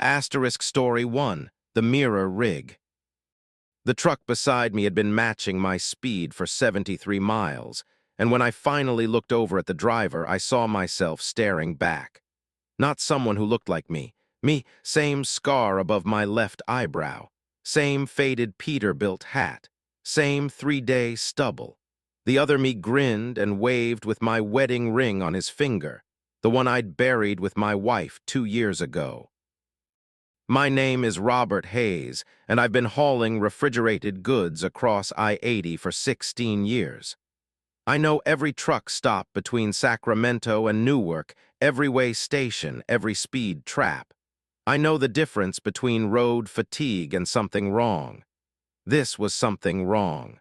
Story 1, The Mirror Rig. The truck beside me had been matching my speed for 73 miles, and when I finally looked over at the driver, I saw myself staring back. Not someone who looked like me. Me, same scar above my left eyebrow, same faded Peterbilt hat, same 3-day stubble. The other me grinned and waved with my wedding ring on his finger, the one I'd buried with my wife 2 years ago. My name is Robert Hayes, and I've been hauling refrigerated goods across I-80 for 16 years. I know every truck stop between Sacramento and Newark, every way station, every speed trap. I know the difference between road fatigue and something wrong. This was something wrong.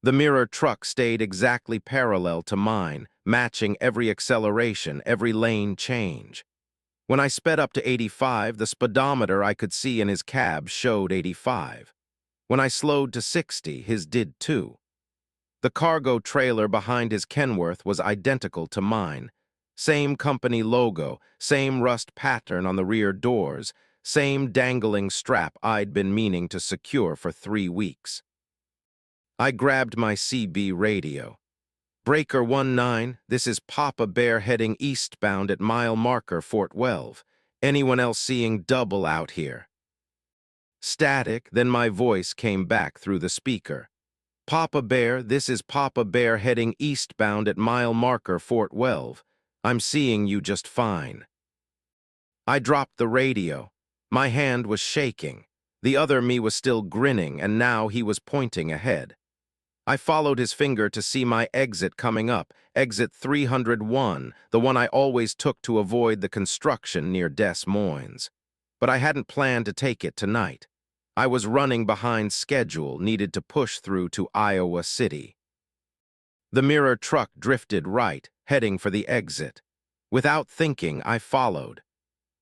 The mirror truck stayed exactly parallel to mine, matching every acceleration, every lane change. When I sped up to 85, the speedometer I could see in his cab showed 85. When I slowed to 60, his did too. The cargo trailer behind his Kenworth was identical to mine. Same company logo, same rust pattern on the rear doors, same dangling strap I'd been meaning to secure for 3 weeks. I grabbed my CB radio. Breaker 19, this is Papa Bear heading eastbound at mile marker Fort Welve. Anyone else seeing double out here? Static, then my voice came back through the speaker. Papa Bear, this is Papa Bear heading eastbound at mile marker Fort Welve. I'm seeing you just fine. I dropped the radio. My hand was shaking. The other me was still grinning, and now he was pointing ahead. I followed his finger to see my exit coming up, exit 301, the one I always took to avoid the construction near Des Moines. But I hadn't planned to take it tonight. I was running behind schedule, needed to push through to Iowa City. The mirror truck drifted right, heading for the exit. Without thinking, I followed.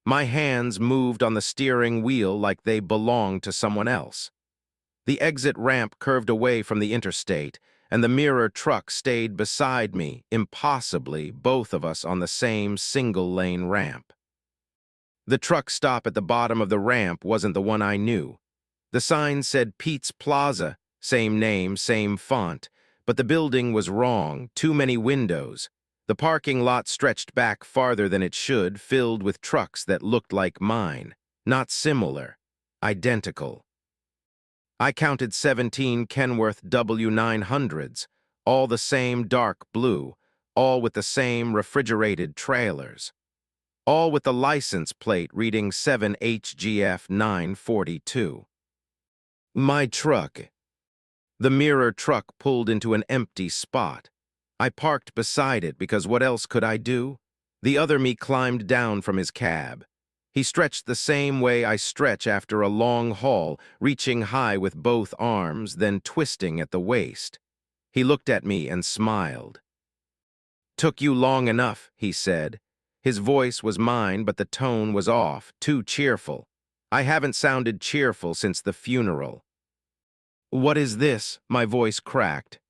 My hands moved on the steering wheel like they belonged to someone else. The exit ramp curved away from the interstate, and the mirror truck stayed beside me, impossibly, both of us on the same single-lane ramp. The truck stop at the bottom of the ramp wasn't the one I knew. The sign said Pete's Plaza, same name, same font, but the building was wrong, too many windows. The parking lot stretched back farther than it should, filled with trucks that looked like mine, not similar, identical. I counted 17 Kenworth W900s, all the same dark blue, all with the same refrigerated trailers, all with the license plate reading 7HGF 942. My truck. The mirror truck pulled into an empty spot. I parked beside it because what else could I do? The other me climbed down from his cab. He stretched the same way I stretch after a long haul, reaching high with both arms, then twisting at the waist. He looked at me and smiled. "Took you long enough," he said. His voice was mine, but the tone was off, too cheerful. I haven't sounded cheerful since the funeral. "What is this?" My voice cracked.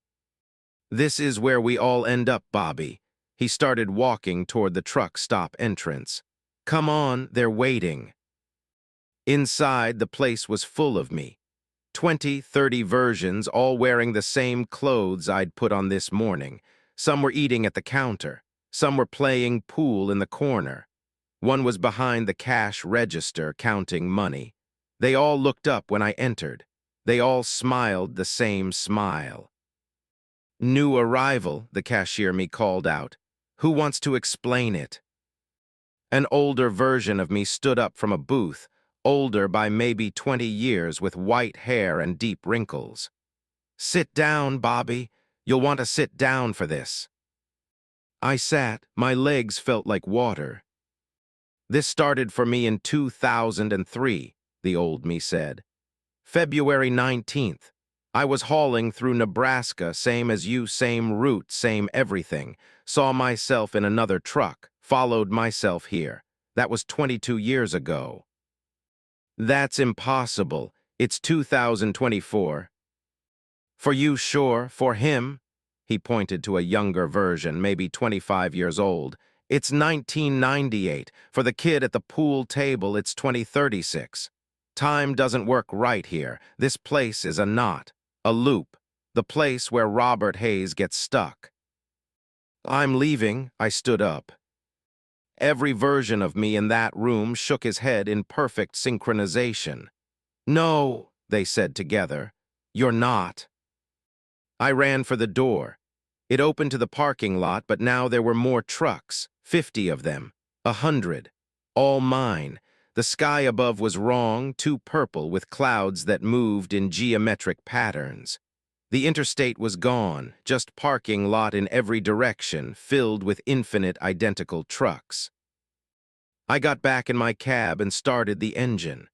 "This is where we all end up, Bobby." He started walking toward the truck stop entrance. "Come on, they're waiting." Inside, the place was full of me. 20, 30 versions, all wearing the same clothes I'd put on this morning. Some were eating at the counter. Some were playing pool in the corner. One was behind the cash register counting money. They all looked up when I entered. They all smiled the same smile. "New arrival," the cashier me called out. "Who wants to explain it?" An older version of me stood up from a booth, older by maybe 20 years, with white hair and deep wrinkles. "Sit down, Bobby. You'll want to sit down for this." I sat. My legs felt like water. "This started for me in 2003, the old me said. February 19th. I was hauling through Nebraska, same as you, same route, same everything. Saw myself in another truck. Followed myself here. That was 22 years ago." "That's impossible. It's 2024. "For you, sure. For him?" He pointed to a younger version, maybe 25 years old. It's 1998. For the kid at the pool table, it's 2036. Time doesn't work right here. This place is a knot, a loop, the place where Robert Hayes gets stuck. I'm leaving, I stood up. Every version of me in that room shook his head in perfect synchronization. No, they said together. You're not. I ran for the door. It opened to the parking lot, but now there were more trucks, 50 of them, 100, all mine. The sky above was wrong, too purple with clouds that moved in geometric patterns. The interstate was gone, just parking lot in every direction, filled with infinite identical trucks. I got back in my cab and started the engine.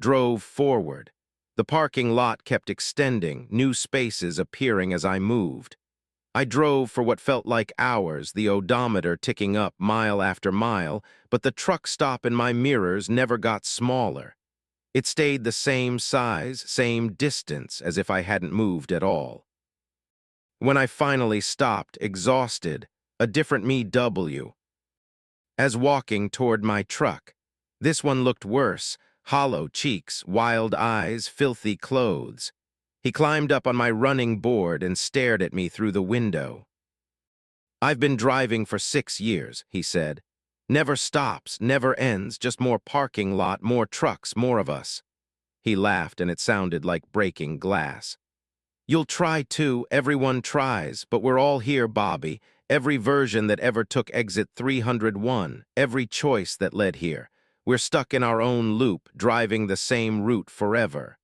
Drove forward. The parking lot kept extending, new spaces appearing as I moved. I drove for what felt like hours, the odometer ticking up mile after mile, but the truck stop in my mirrors never got smaller. It stayed the same size, same distance, as if I hadn't moved at all. When I finally stopped, exhausted, a different me W. As walking toward my truck. This one looked worse, hollow cheeks, wild eyes, filthy clothes. He climbed up on my running board and stared at me through the window. I've been driving for 6 years, he said. Never stops, never ends, just more parking lot, more trucks, more of us. He laughed and it sounded like breaking glass. You'll try too, everyone tries, but we're all here, Bobby. Every version that ever took exit 301, every choice that led here. We're stuck in our own loop, driving the same route forever.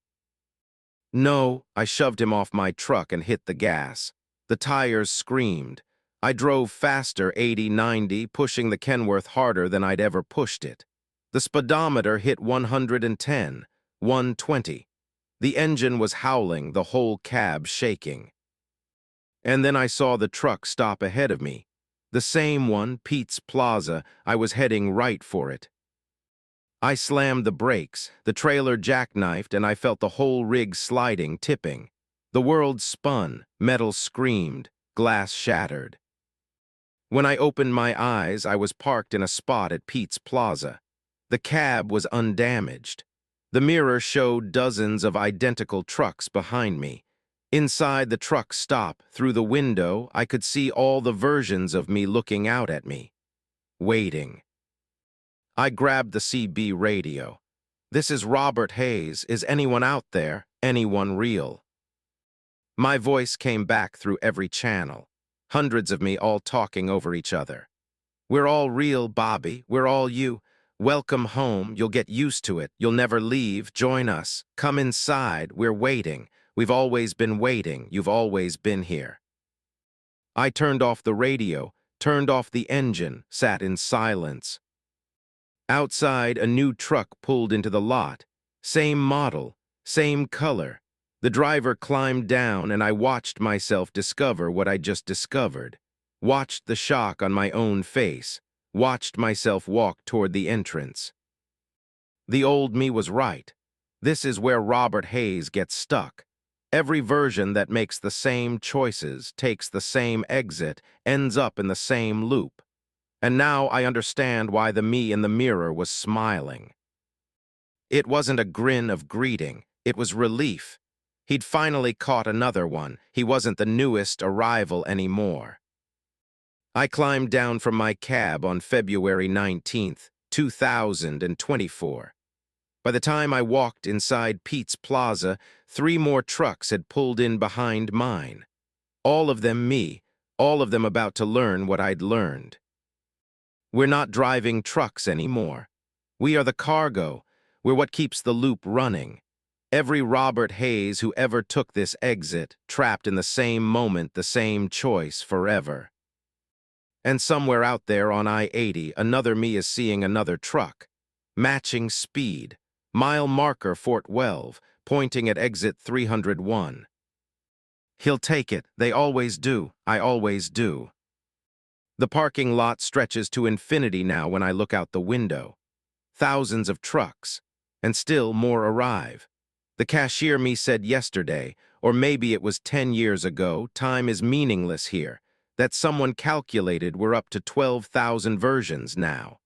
No, I shoved him off my truck and hit the gas. The tires screamed. I drove faster, 80, 90, pushing the Kenworth harder than I'd ever pushed it. The speedometer hit 110, 120. The engine was howling, the whole cab shaking. And then I saw the truck stop ahead of me. The same one, Pete's Plaza. I was heading right for it. I slammed the brakes, the trailer jackknifed, and I felt the whole rig sliding, tipping. The world spun, metal screamed, glass shattered. When I opened my eyes, I was parked in a spot at Pete's Plaza. The cab was undamaged. The mirror showed dozens of identical trucks behind me. Inside the truck stop, through the window, I could see all the versions of me looking out at me. Waiting. I grabbed the CB radio. This is Robert Hayes. Is anyone out there? Anyone real? My voice came back through every channel. Hundreds of me all talking over each other. We're all real, Bobby. We're all you. Welcome home. You'll get used to it. You'll never leave. Join us. Come inside. We're waiting. We've always been waiting. You've always been here. I turned off the radio, turned off the engine, sat in silence. Outside, a new truck pulled into the lot. Same model, same color. The driver climbed down and I watched myself discover what I just discovered. Watched the shock on my own face. Watched myself walk toward the entrance. The old me was right. This is where Robert Hayes gets stuck. Every version that makes the same choices, takes the same exit, ends up in the same loop. And now I understand why the me in the mirror was smiling. It wasn't a grin of greeting, it was relief. He'd finally caught another one. He wasn't the newest arrival anymore. I climbed down from my cab on February 19th, 2024. By the time I walked inside Pete's Plaza, 3 more trucks had pulled in behind mine. All of them me, all of them about to learn what I'd learned. We're not driving trucks anymore. We are the cargo. We're what keeps the loop running. Every Robert Hayes who ever took this exit, trapped in the same moment, the same choice forever. And somewhere out there on I-80, another me is seeing another truck. Matching speed. Mile marker Fort Welve, pointing at exit 301. He'll take it. They always do. I always do. The parking lot stretches to infinity now when I look out the window. Thousands of trucks. And still more arrive. The cashier me said yesterday, or maybe it was 10 years ago, time is meaningless here. that someone calculated were up to 12,000 versions now.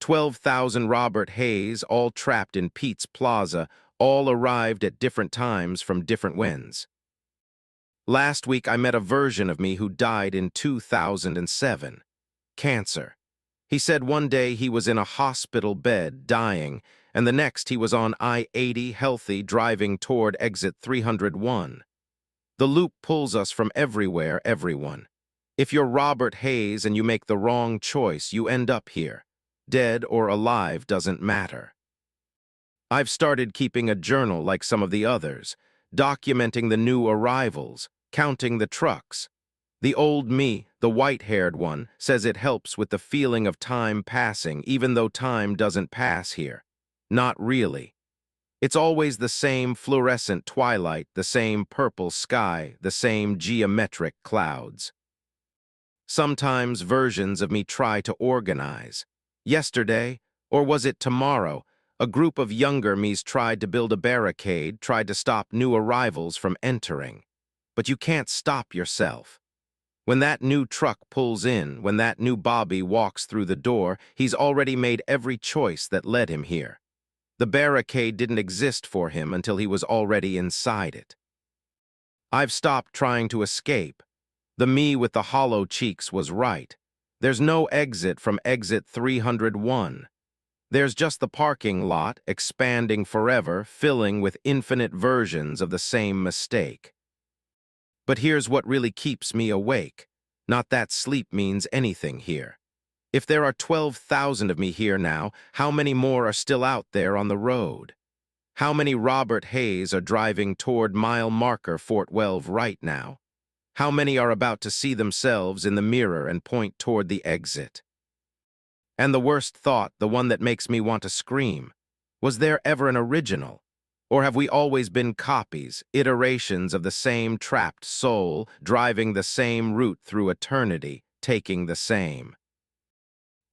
12,000 Robert Hayes, all trapped in Pete's Plaza, all arrived at different times from different winds. Last week I met a version of me who died in 2007. Cancer. He said one day he was in a hospital bed, dying, and the next he was on I-80 healthy, driving toward exit 301. The loop pulls us from everywhere, everyone. If you're Robert Hayes and you make the wrong choice, you end up here. Dead or alive doesn't matter. I've started keeping a journal like some of the others, documenting the new arrivals, counting the trucks. The old me, the white-haired one, says it helps with the feeling of time passing, even though time doesn't pass here. Not really. It's always the same fluorescent twilight, the same purple sky, the same geometric clouds. Sometimes versions of me try to organize. Yesterday, or was it tomorrow, a group of younger me's tried to build a barricade, tried to stop new arrivals from entering. But you can't stop yourself. When that new truck pulls in, when that new Bobby walks through the door, he's already made every choice that led him here. The barricade didn't exist for him until he was already inside it. I've stopped trying to escape. The me with the hollow cheeks was right. There's no exit from exit 301. There's just the parking lot, expanding forever, filling with infinite versions of the same mistake. But here's what really keeps me awake. Not that sleep means anything here. If there are 12,000 of me here now, how many more are still out there on the road? How many Robert Hayes are driving toward mile marker Fort Welve right now? How many are about to see themselves in the mirror and point toward the exit? And the worst thought, the one that makes me want to scream, was there ever an original? Or have we always been copies, iterations of the same trapped soul, driving the same route through eternity, taking the same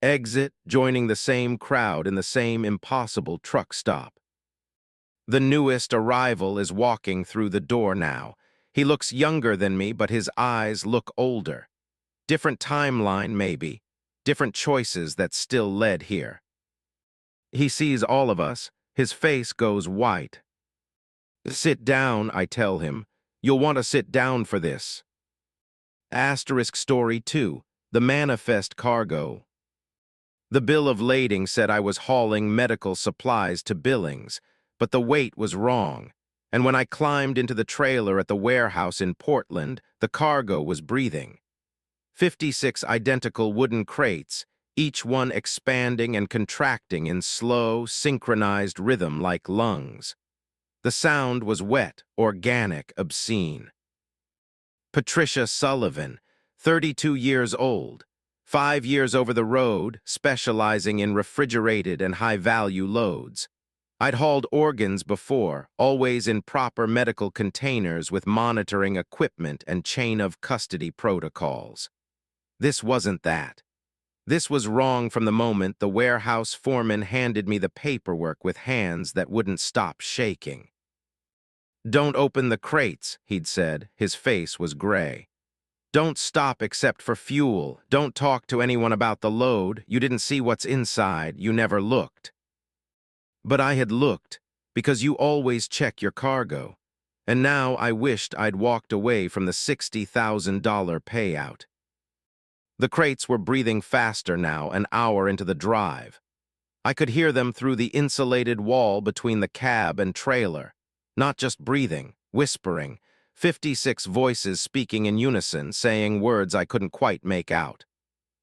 exit, joining the same crowd in the same impossible truck stop? The newest arrival is walking through the door now. He looks younger than me, but his eyes look older. Different timeline, maybe. Different choices that still led here. He sees all of us. His face goes white. Sit down, I tell him. You'll want to sit down for this. Asterisk story 2, the manifest cargo. The bill of lading said I was hauling medical supplies to Billings, but the weight was wrong. And when I climbed into the trailer at the warehouse in Portland, the cargo was breathing. 56 identical wooden crates, each one expanding and contracting in slow, synchronized rhythm like lungs. The sound was wet, organic, obscene. Patricia Sullivan, 32 years old, 5 years over the road, specializing in refrigerated and high-value loads. I'd hauled organs before, always in proper medical containers with monitoring equipment and chain of custody protocols. This wasn't that. This was wrong from the moment the warehouse foreman handed me the paperwork with hands that wouldn't stop shaking. Don't open the crates, he'd said. His face was gray. Don't stop except for fuel. Don't talk to anyone about the load. You didn't see what's inside. You never looked. But I had looked, because you always check your cargo. And now I wished I'd walked away from the $60,000 payout. The crates were breathing faster now, an hour into the drive. I could hear them through the insulated wall between the cab and trailer. Not just breathing, whispering, 56 voices speaking in unison, saying words I couldn't quite make out.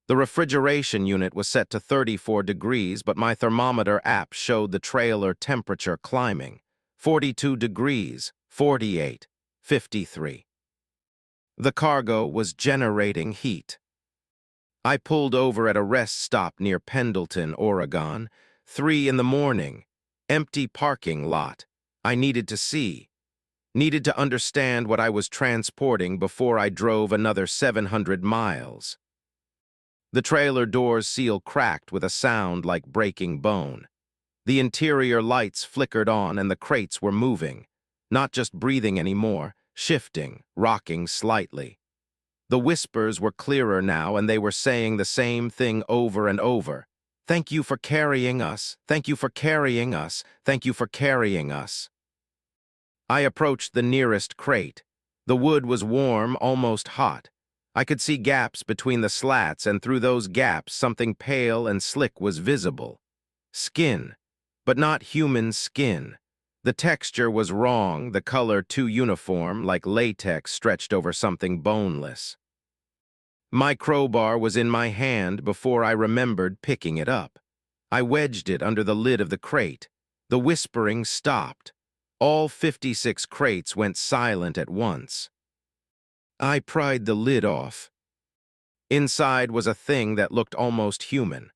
The refrigeration unit was set to 34 degrees, but my thermometer app showed the trailer temperature climbing. 42 degrees, 48, 53. The cargo was generating heat. I pulled over at a rest stop near Pendleton, Oregon. 3 in the morning. Empty parking lot. I needed to see. Needed to understand what I was transporting before I drove another 700 miles. The trailer door's seal cracked with a sound like breaking bone. The interior lights flickered on and the crates were moving. Not just breathing anymore, shifting, rocking slightly. The whispers were clearer now, and they were saying the same thing over and over. Thank you for carrying us. Thank you for carrying us. Thank you for carrying us. I approached the nearest crate. The wood was warm, almost hot. I could see gaps between the slats, and through those gaps something pale and slick was visible. Skin, but not human skin. The texture was wrong, the color too uniform, like latex stretched over something boneless. My crowbar was in my hand before I remembered picking it up. I wedged it under the lid of the crate. The whispering stopped. All 56 crates went silent at once. I pried the lid off. Inside was a thing that looked almost human.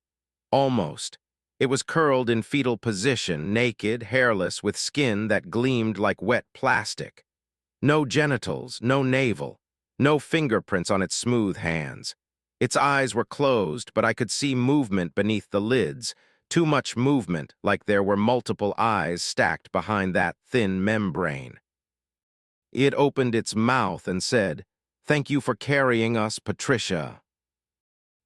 Almost. It was curled in fetal position, naked, hairless, with skin that gleamed like wet plastic. No genitals, no navel, no fingerprints on its smooth hands. Its eyes were closed, but I could see movement beneath the lids, too much movement, like there were multiple eyes stacked behind that thin membrane. It opened its mouth and said, "Thank you for carrying us, Patricia."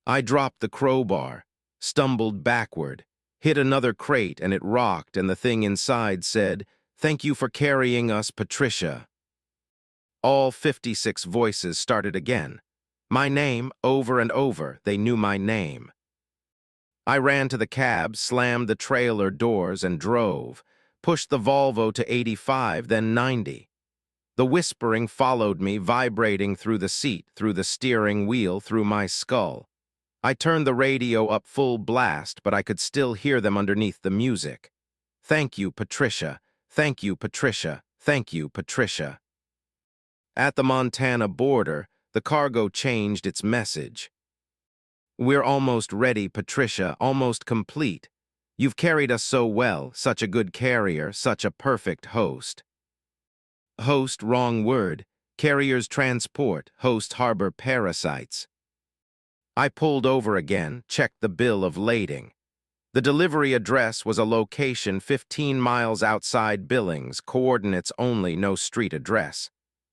I dropped the crowbar, stumbled backward, hit another crate, and it rocked, and the thing inside said, "Thank you for carrying us, Patricia." All 56 voices started again. My name, over and over, they knew my name. I ran to the cab, slammed the trailer doors, and drove, pushed the Volvo to 85, then 90. The whispering followed me, vibrating through the seat, through the steering wheel, through my skull. I turned the radio up full blast, but I could still hear them underneath the music. Thank you, Patricia. Thank you, Patricia. Thank you, Patricia. At the Montana border, the cargo changed its message. We're almost ready, Patricia, almost complete. You've carried us so well, such a good carrier, such a perfect host. Host, wrong word. Carriers transport, host harbor parasites. I pulled over again, checked the bill of lading. The delivery address was a location 15 miles outside Billings, coordinates only, no street address.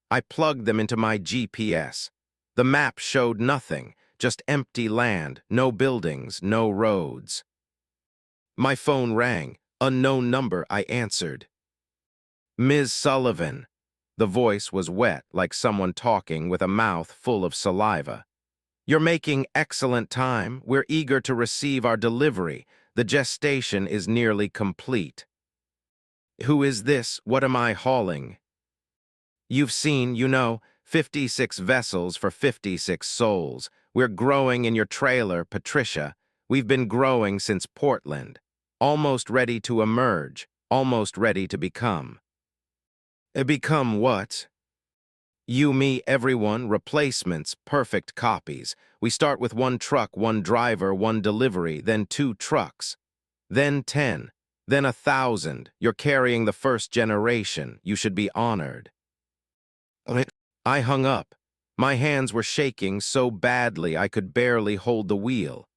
I plugged them into my GPS. The map showed nothing, just empty land, no buildings, no roads. My phone rang. Unknown number, I answered. Ms. Sullivan. The voice was wet, like someone talking with a mouth full of saliva. You're making excellent time. We're eager to receive our delivery. The gestation is nearly complete. Who is this? What am I hauling? You've seen, 56 vessels for 56 souls. We're growing in your trailer, Patricia. We've been growing since Portland. Almost ready to emerge, almost ready to become. Become what? You, me, everyone, replacements, perfect copies. We start with 1 truck, 1 driver, 1 delivery, then 2 trucks. Then 10, then 1,000. You're carrying the first generation. You should be honored. I hung up. My hands were shaking so badly I could barely hold the wheel.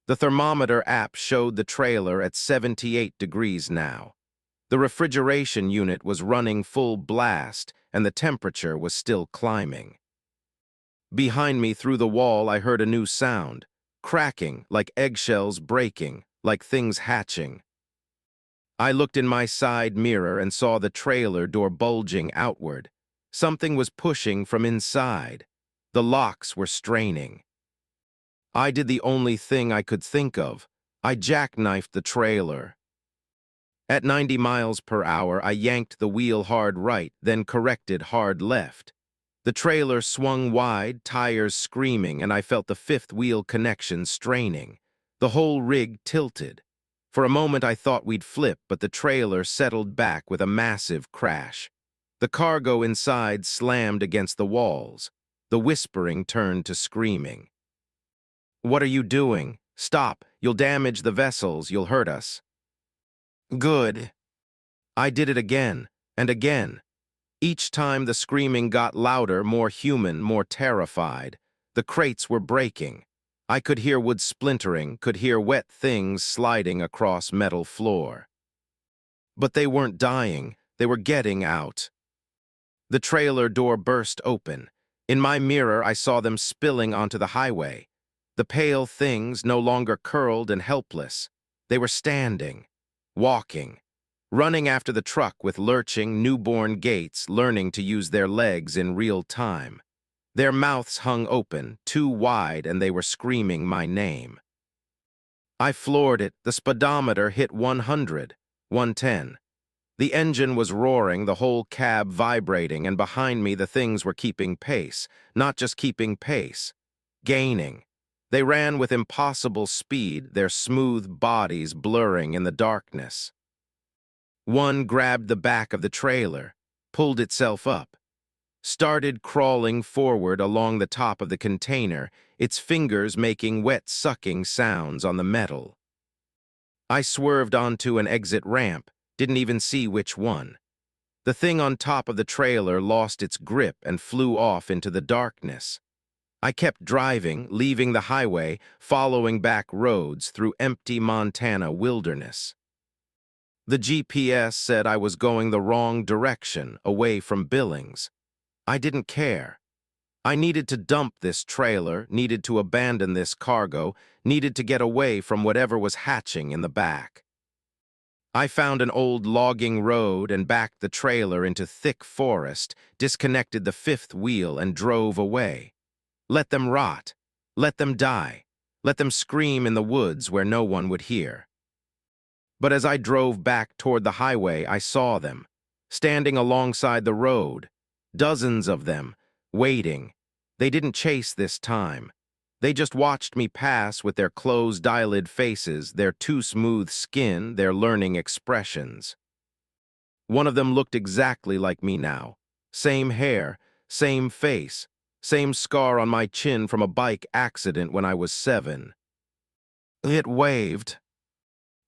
The thermometer app showed the trailer at 78 degrees now. The refrigeration unit was running full blast, and the temperature was still climbing. Behind me through the wall I heard a new sound, cracking, like eggshells breaking, like things hatching. I looked in my side mirror and saw the trailer door bulging outward. Something was pushing from inside. The locks were straining. I did the only thing I could think of. I jackknifed the trailer. At 90 miles per hour, I yanked the wheel hard right, then corrected hard left. The trailer swung wide, tires screaming, and I felt the 5th wheel connection straining. The whole rig tilted. For a moment I thought we'd flip, but the trailer settled back with a massive crash. The cargo inside slammed against the walls. The whispering turned to screaming. What are you doing? Stop! You'll damage the vessels, you'll hurt us. Good. I did it again, and again. Each time the screaming got louder, more human, more terrified. The crates were breaking. I could hear wood splintering, could hear wet things sliding across metal floor. But they weren't dying, they were getting out. The trailer door burst open. In my mirror, I saw them spilling onto the highway. The pale things no longer curled and helpless. They were standing, walking, running after the truck with lurching, newborn gaits, learning to use their legs in real time. Their mouths hung open, too wide, and they were screaming my name. I floored it. The speedometer hit 100, 110. The engine was roaring, the whole cab vibrating, and behind me the things were keeping pace. Not just keeping pace, gaining. They ran with impossible speed, their smooth bodies blurring in the darkness. One grabbed the back of the trailer, pulled itself up, started crawling forward along the top of the container, its fingers making wet sucking sounds on the metal. I swerved onto an exit ramp, didn't even see which one. The thing on top of the trailer lost its grip and flew off into the darkness. I kept driving, leaving the highway, following back roads through empty Montana wilderness. The GPS said I was going the wrong direction, away from Billings. I didn't care. I needed to dump this trailer, needed to abandon this cargo, needed to get away from whatever was hatching in the back. I found an old logging road and backed the trailer into thick forest, disconnected the fifth wheel and drove away. Let them rot. Let them die. Let them scream in the woods where no one would hear. But as I drove back toward the highway, I saw them, standing alongside the road, dozens of them, waiting. They didn't chase this time. They just watched me pass with their closed eyelid faces, their too smooth skin, their learning expressions. One of them looked exactly like me now. Same hair, same face, same scar on my chin from a bike accident when I was 7. It waved.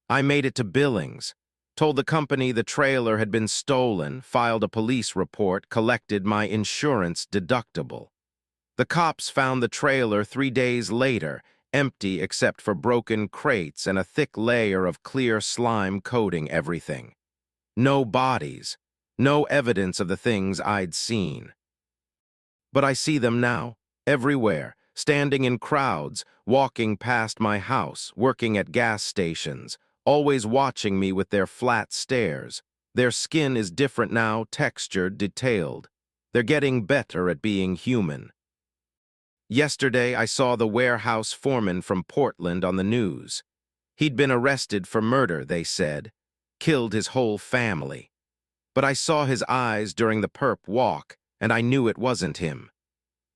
I made it to Billings, told the company the trailer had been stolen, filed a police report, collected my insurance deductible. The cops found the trailer 3 days later, empty except for broken crates and a thick layer of clear slime coating everything. No bodies, no evidence of the things I'd seen. But I see them now, everywhere, standing in crowds, walking past my house, working at gas stations, always watching me with their flat stares. Their skin is different now, textured, detailed. They're getting better at being human. Yesterday, I saw the warehouse foreman from Portland on the news. He'd been arrested for murder, they said, killed his whole family. But I saw his eyes during the perp walk, and I knew it wasn't him.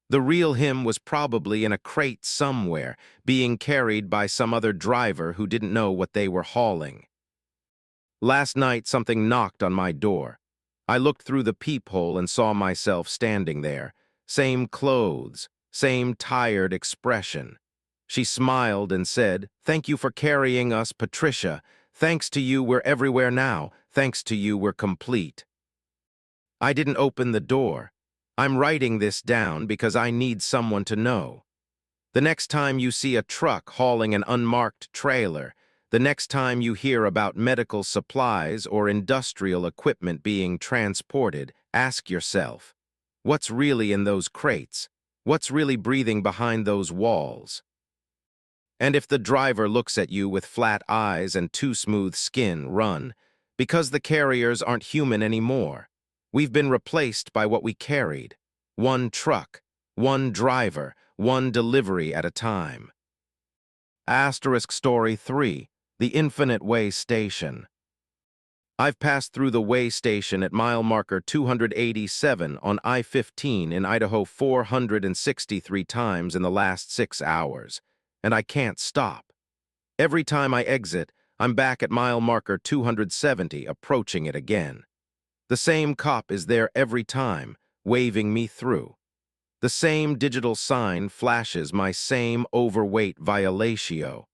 The real him was probably in a crate somewhere, being carried by some other driver who didn't know what they were hauling. Last night, something knocked on my door. I looked through the peephole and saw myself standing there. Same clothes, same tired expression. She smiled and said, "Thank you for carrying us, Patricia. Thanks to you, we're everywhere now. Thanks to you, we're complete." I didn't open the door. I'm writing this down because I need someone to know. The next time you see a truck hauling an unmarked trailer, the next time you hear about medical supplies or industrial equipment being transported, ask yourself, what's really in those crates? What's really breathing behind those walls? And if the driver looks at you with flat eyes and too smooth skin, run, because the carriers aren't human anymore. We've been replaced by what we carried. One truck, one driver, one delivery at a time. Asterisk Story 3, The Infinite Way Station. I've passed through the way station at mile marker 287 on I-15 in Idaho 463 times in the last 6 hours, and I can't stop. Every time I exit, I'm back at mile marker 270, approaching it again. The same cop is there every time, waving me through. The same digital sign flashes my same overweight violatio.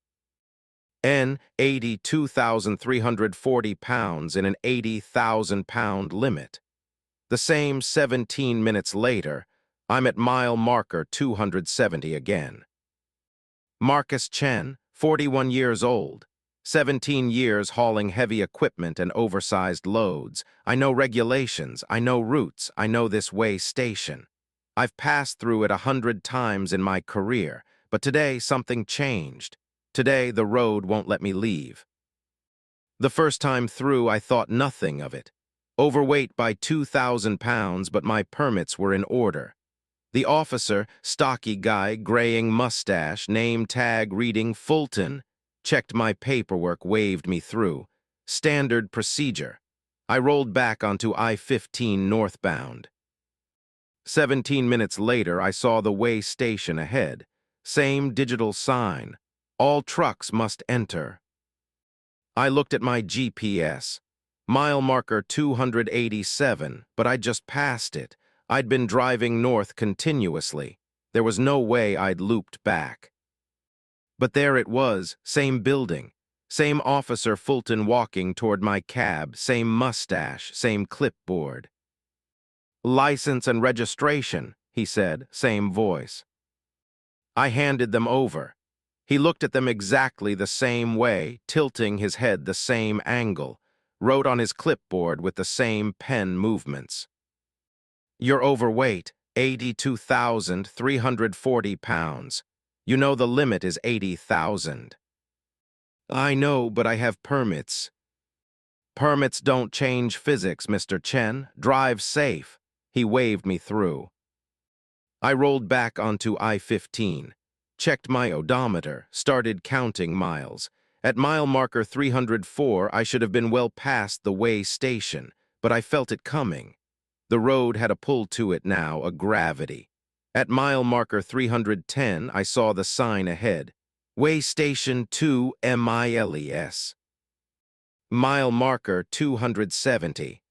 N, 82,340 pounds in an 80,000-pound limit. The same 17 minutes later, I'm at mile marker 270 again. Marcus Chen, 41 years old, 17 years hauling heavy equipment and oversized loads. I know regulations, I know routes, I know this way station. I've passed through it 100 times in my career, but today something changed. Today the road won't let me leave. The first time through, I thought nothing of it. Overweight by 2,000 pounds, but my permits were in order. The officer, stocky guy, graying mustache, name tag reading Fulton, checked my paperwork, waved me through. Standard procedure. I rolled back onto I-15 northbound. 17 minutes later, I saw the way station ahead. Same digital sign. All trucks must enter. I looked at my GPS. Mile marker 287, but I'd just passed it. I'd been driving north continuously. There was no way I'd looped back. But there it was, same building. Same officer Fulton walking toward my cab, same mustache, same clipboard. "License and registration," he said, same voice. I handed them over. He looked at them exactly the same way, tilting his head the same angle, wrote on his clipboard with the same pen movements. "You're overweight, 82,340 pounds. You know the limit is 80,000. "I know, but I have permits." "Permits don't change physics, Mr. Chen. Drive safe." He waved me through. I rolled back onto I-15, checked my odometer, started counting miles. At mile marker 304, I should have been well past the way station, but I felt it coming. The road had a pull to it now, a gravity. At mile marker 310, I saw the sign ahead. Way station 2 miles. Mile marker 270.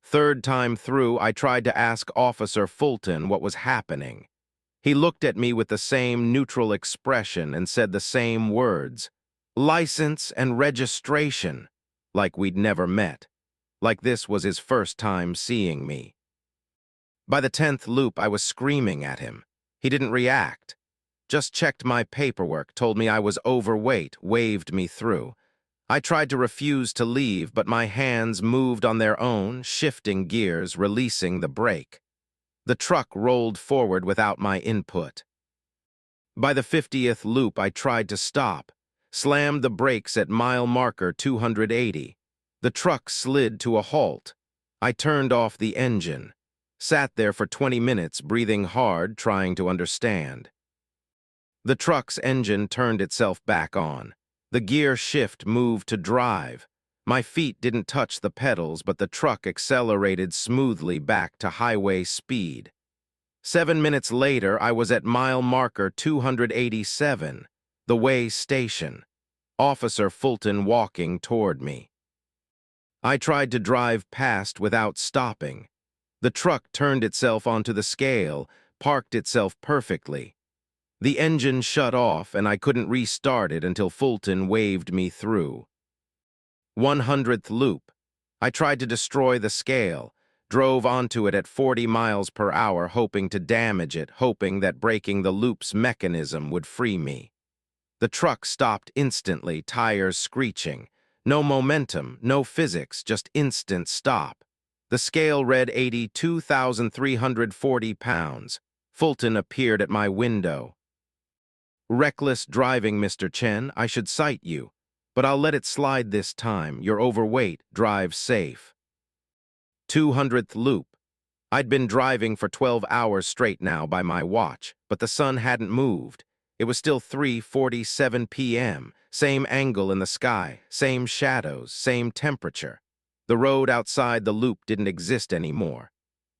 Third time through, I tried to ask Officer Fulton what was happening. He looked at me with the same neutral expression and said the same words. "License and registration," like we'd never met. Like this was his first time seeing me. By the 10th loop, I was screaming at him. He didn't react. Just checked my paperwork, told me I was overweight, waved me through. I tried to refuse to leave, but my hands moved on their own, shifting gears, releasing the brake. The truck rolled forward without my input. By the 50th loop, I tried to stop, slammed the brakes at mile marker 280. The truck slid to a halt. I turned off the engine, sat there for 20 minutes, breathing hard, trying to understand. The truck's engine turned itself back on. The gear shift moved to drive. My feet didn't touch the pedals, but the truck accelerated smoothly back to highway speed. 7 minutes later, I was at mile marker 287, the way station. Officer Fulton walking toward me. I tried to drive past without stopping. The truck turned itself onto the scale, parked itself perfectly. The engine shut off, and I couldn't restart it until Fulton waved me through. 100th loop. I tried to destroy the scale, drove onto it at 40 miles per hour, hoping to damage it, hoping that breaking the loop's mechanism would free me. The truck stopped instantly, tires screeching. No momentum, no physics, just instant stop. The scale read 82,340 pounds. Fulton appeared at my window. "Reckless driving, Mr. Chen. I should cite you. But I'll let it slide this time. You're overweight. Drive safe." 200th loop. I'd been driving for 12 hours straight now by my watch, but the sun hadn't moved. It was still 3:47 p.m., same angle in the sky, same shadows, same temperature. The road outside the loop didn't exist anymore.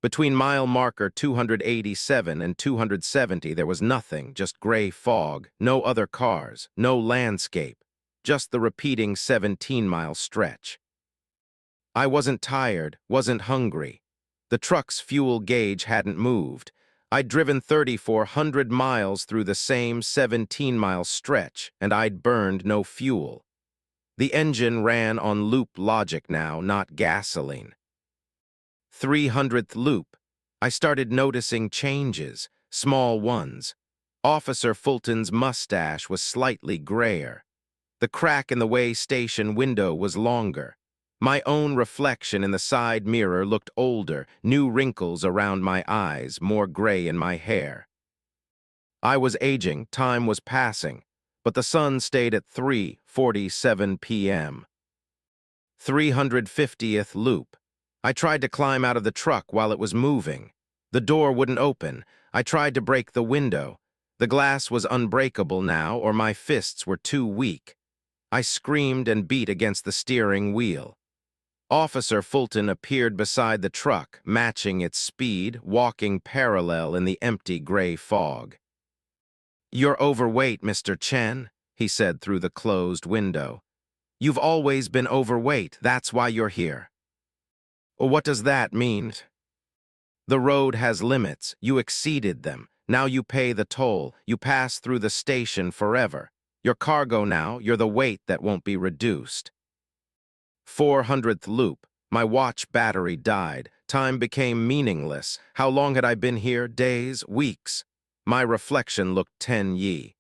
Between mile marker 287 and 270, there was nothing, just gray fog, no other cars, no landscape, just the repeating 17-mile stretch. I wasn't tired, wasn't hungry. The truck's fuel gauge hadn't moved. I'd driven 3,400 miles through the same 17-mile stretch, and I'd burned no fuel. The engine ran on loop logic now, not gasoline. 300th loop. I started noticing changes, small ones. Officer Fulton's mustache was slightly grayer. The crack in the way station window was longer. My own reflection in the side mirror looked older, new wrinkles around my eyes, more gray in my hair. I was aging, time was passing, but the sun stayed at 3:47 p.m. 350th loop. I tried to climb out of the truck while it was moving. The door wouldn't open. I tried to break the window. The glass was unbreakable now, or my fists were too weak. I screamed and beat against the steering wheel. Officer Fulton appeared beside the truck, matching its speed, walking parallel in the empty gray fog. "You're overweight, Mr. Chen," he said through the closed window. "You've always been overweight, that's why you're here." "What does that mean?" "The road has limits. You exceeded them. Now you pay the toll. You pass through the station forever. You're cargo now. You're the weight that won't be reduced." 400th loop. My watch battery died. Time became meaningless. How long had I been here? Days? Weeks? My reflection looked 10 ye.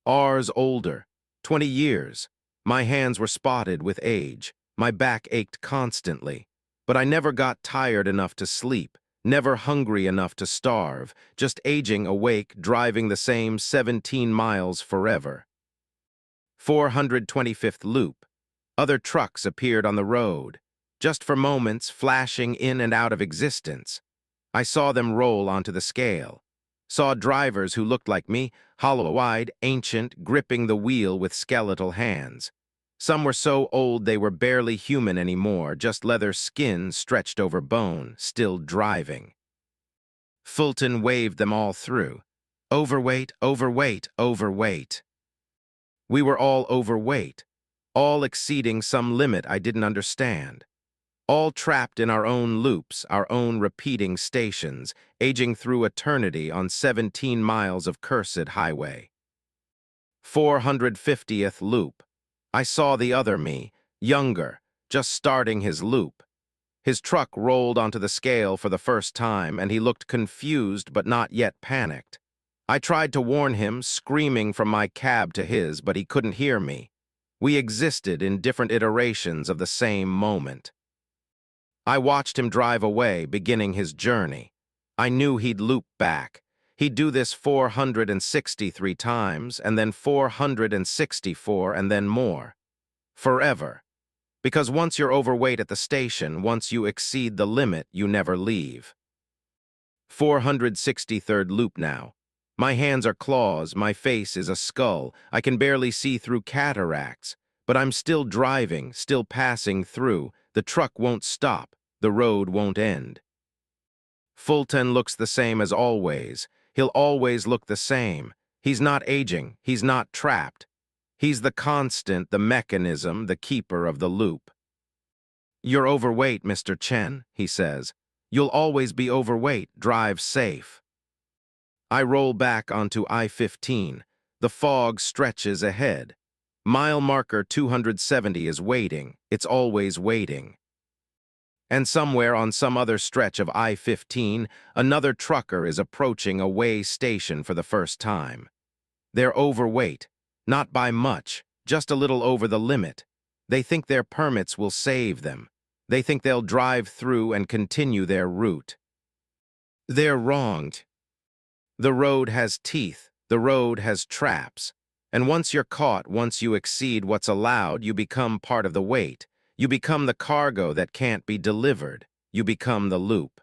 Ours older. 20 years. My hands were spotted with age. My back ached constantly. But I never got tired enough to sleep, never hungry enough to starve, just aging awake, driving the same 17 miles forever. 425th loop. Other trucks appeared on the road, just for moments flashing in and out of existence. I saw them roll onto the scale. Saw drivers who looked like me, hollow-eyed, ancient, gripping the wheel with skeletal hands. Some were so old they were barely human anymore, just leather skin stretched over bone, still driving. Fulton waved them all through. Overweight, overweight, overweight. We were all overweight, all exceeding some limit I didn't understand. All trapped in our own loops, our own repeating stations, aging through eternity on 17 miles of cursed highway. 450th loop. I saw the other me, younger, just starting his loop. His truck rolled onto the scale for the first time, and he looked confused but not yet panicked. I tried to warn him, screaming from my cab to his, but he couldn't hear me. We existed in different iterations of the same moment. I watched him drive away, beginning his journey. I knew he'd loop back. He'd do this 463 times, and then 464, and then more. Forever. Because once you're overweight at the station, once you exceed the limit, you never leave. 463rd loop now. My hands are claws, my face is a skull. I can barely see through cataracts. But I'm still driving, still passing through. The truck won't stop. The road won't end. Fulton looks the same as always. He'll always look the same. He's not aging. He's not trapped. He's the constant, the mechanism, the keeper of the loop. "You're overweight, Mr. Chen," he says. "You'll always be overweight. Drive safe." I roll back onto I-15. The fog stretches ahead. Mile marker 270 is waiting. It's always waiting. And somewhere on some other stretch of I-15, another trucker is approaching a way station for the first time. They're overweight, not by much, just a little over the limit. They think their permits will save them. They think they'll drive through and continue their route. They're wronged. The road has teeth. The road has traps. And once you're caught, once you exceed what's allowed, you become part of the weight. You become the cargo that can't be delivered. You become the loop.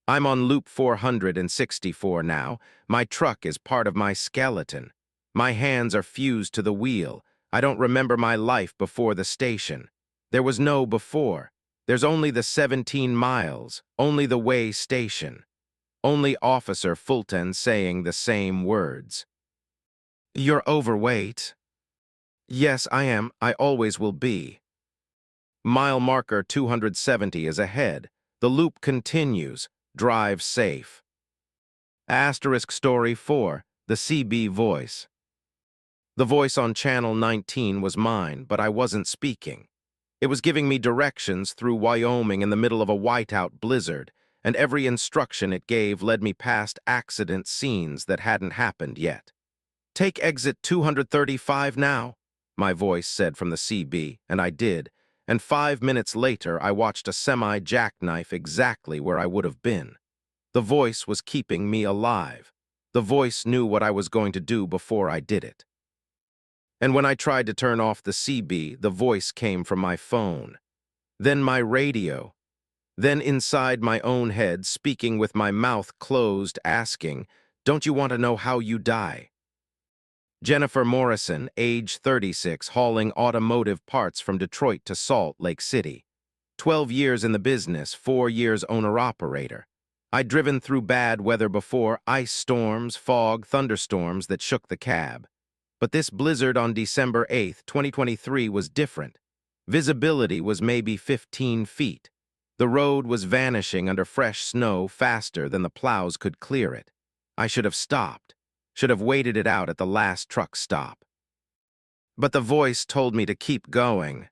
I'm on loop 464 now. My truck is part of my skeleton. My hands are fused to the wheel. I don't remember my life before the station. There was no before. There's only the 17 miles, only the way station. Only Officer Fulton saying the same words. "You're overweight." "Yes, I am. I always will be." Mile marker 270 is ahead. The loop continues. Drive safe. Asterisk story 4. The CB voice. The voice on channel 19 was mine, but I wasn't speaking. It was giving me directions through Wyoming in the middle of a whiteout blizzard, and every instruction it gave led me past accident scenes that hadn't happened yet. "Take exit 235 now," my voice said from the CB, and I did, and 5 minutes later I watched a semi-jackknife exactly where I would have been. The voice was keeping me alive. The voice knew what I was going to do before I did it. And when I tried to turn off the CB, the voice came from my phone. Then my radio. Then inside my own head, speaking with my mouth closed, asking, "Don't you want to know how you die?" Jennifer Morrison, age 36, hauling automotive parts from Detroit to Salt Lake City. 12 years in the business, 4 years owner-operator. I'd driven through bad weather before, ice storms, fog, thunderstorms that shook the cab. But this blizzard on December 8th, 2023 was different. Visibility was maybe 15 feet. The road was vanishing under fresh snow faster than the plows could clear it. I should have stopped, should have waited it out at the last truck stop. But the voice told me to keep going.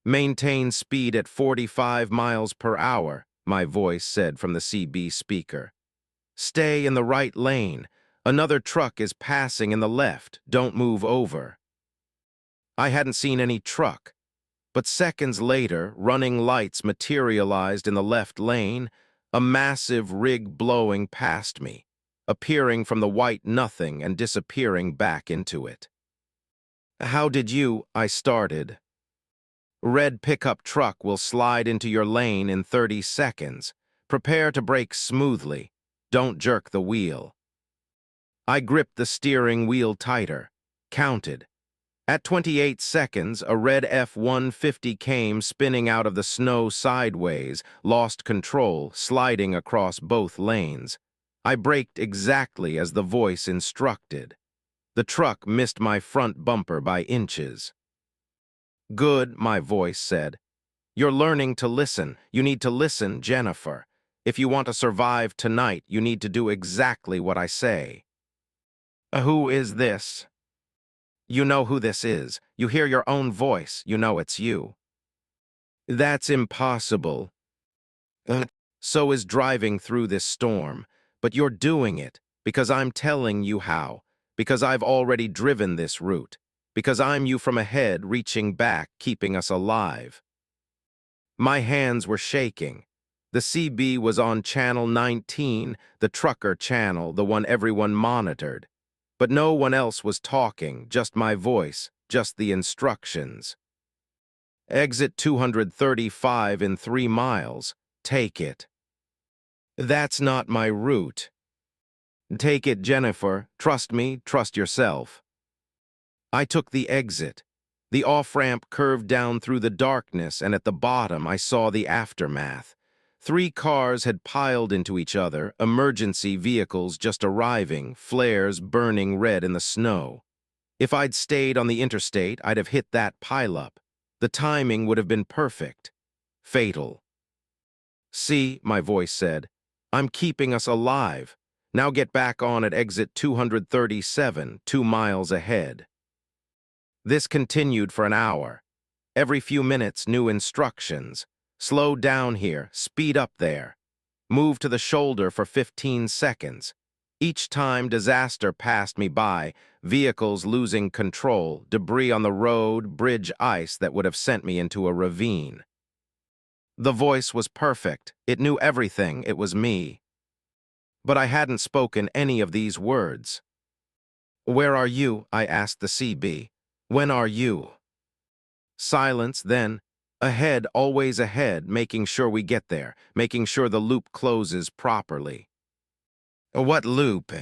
"Maintain speed at 45 miles per hour, my voice said from the CB speaker. "Stay in the right lane. Another truck is passing in the left. Don't move over." I hadn't seen any truck, but seconds later, running lights materialized in the left lane, a massive rig blowing past me, appearing from the white nothing and disappearing back into it. "How did you?" I started. "Red pickup truck will slide into your lane in 30 seconds. Prepare to brake smoothly. Don't jerk the wheel." I gripped the steering wheel tighter, counted. At 28 seconds, a red F-150 came spinning out of the snow sideways, lost control, sliding across both lanes. I braked exactly as the voice instructed. The truck missed my front bumper by inches. "Good," my voice said. "You're learning to listen. You need to listen, Jennifer. If you want to survive tonight, you need to do exactly what I say." "Who is this?" "You know who this is. You hear your own voice. You know it's you." "That's impossible. So is driving through this storm. But you're doing it because I'm telling you how, because I've already driven this route, because I'm you from ahead reaching back, keeping us alive." My hands were shaking. The CB was on channel 19, the trucker channel, the one everyone monitored. But no one else was talking, just my voice, just the instructions. "Exit 235 in 3 miles. Take it." "That's not my route." "Take it, Jennifer. Trust me, trust yourself." I took the exit. The off-ramp curved down through the darkness, and at the bottom I saw the aftermath. 3 cars had piled into each other, emergency vehicles just arriving, flares burning red in the snow. If I'd stayed on the interstate, I'd have hit that pileup. The timing would have been perfect. Fatal. "See," my voice said, "I'm keeping us alive. Now get back on at exit 237, 2 miles ahead." This continued for an hour. Every few minutes, new instructions. "Slow down here, speed up there. Move to the shoulder for 15 seconds. Each time disaster passed me by, vehicles losing control, debris on the road, bridge ice that would have sent me into a ravine. The voice was perfect. It knew everything. It was me. But I hadn't spoken any of these words. "Where are you?" I asked the CB. "When are you?" Silence, then, "Ahead, always ahead, making sure we get there, making sure the loop closes properly." "What loop?"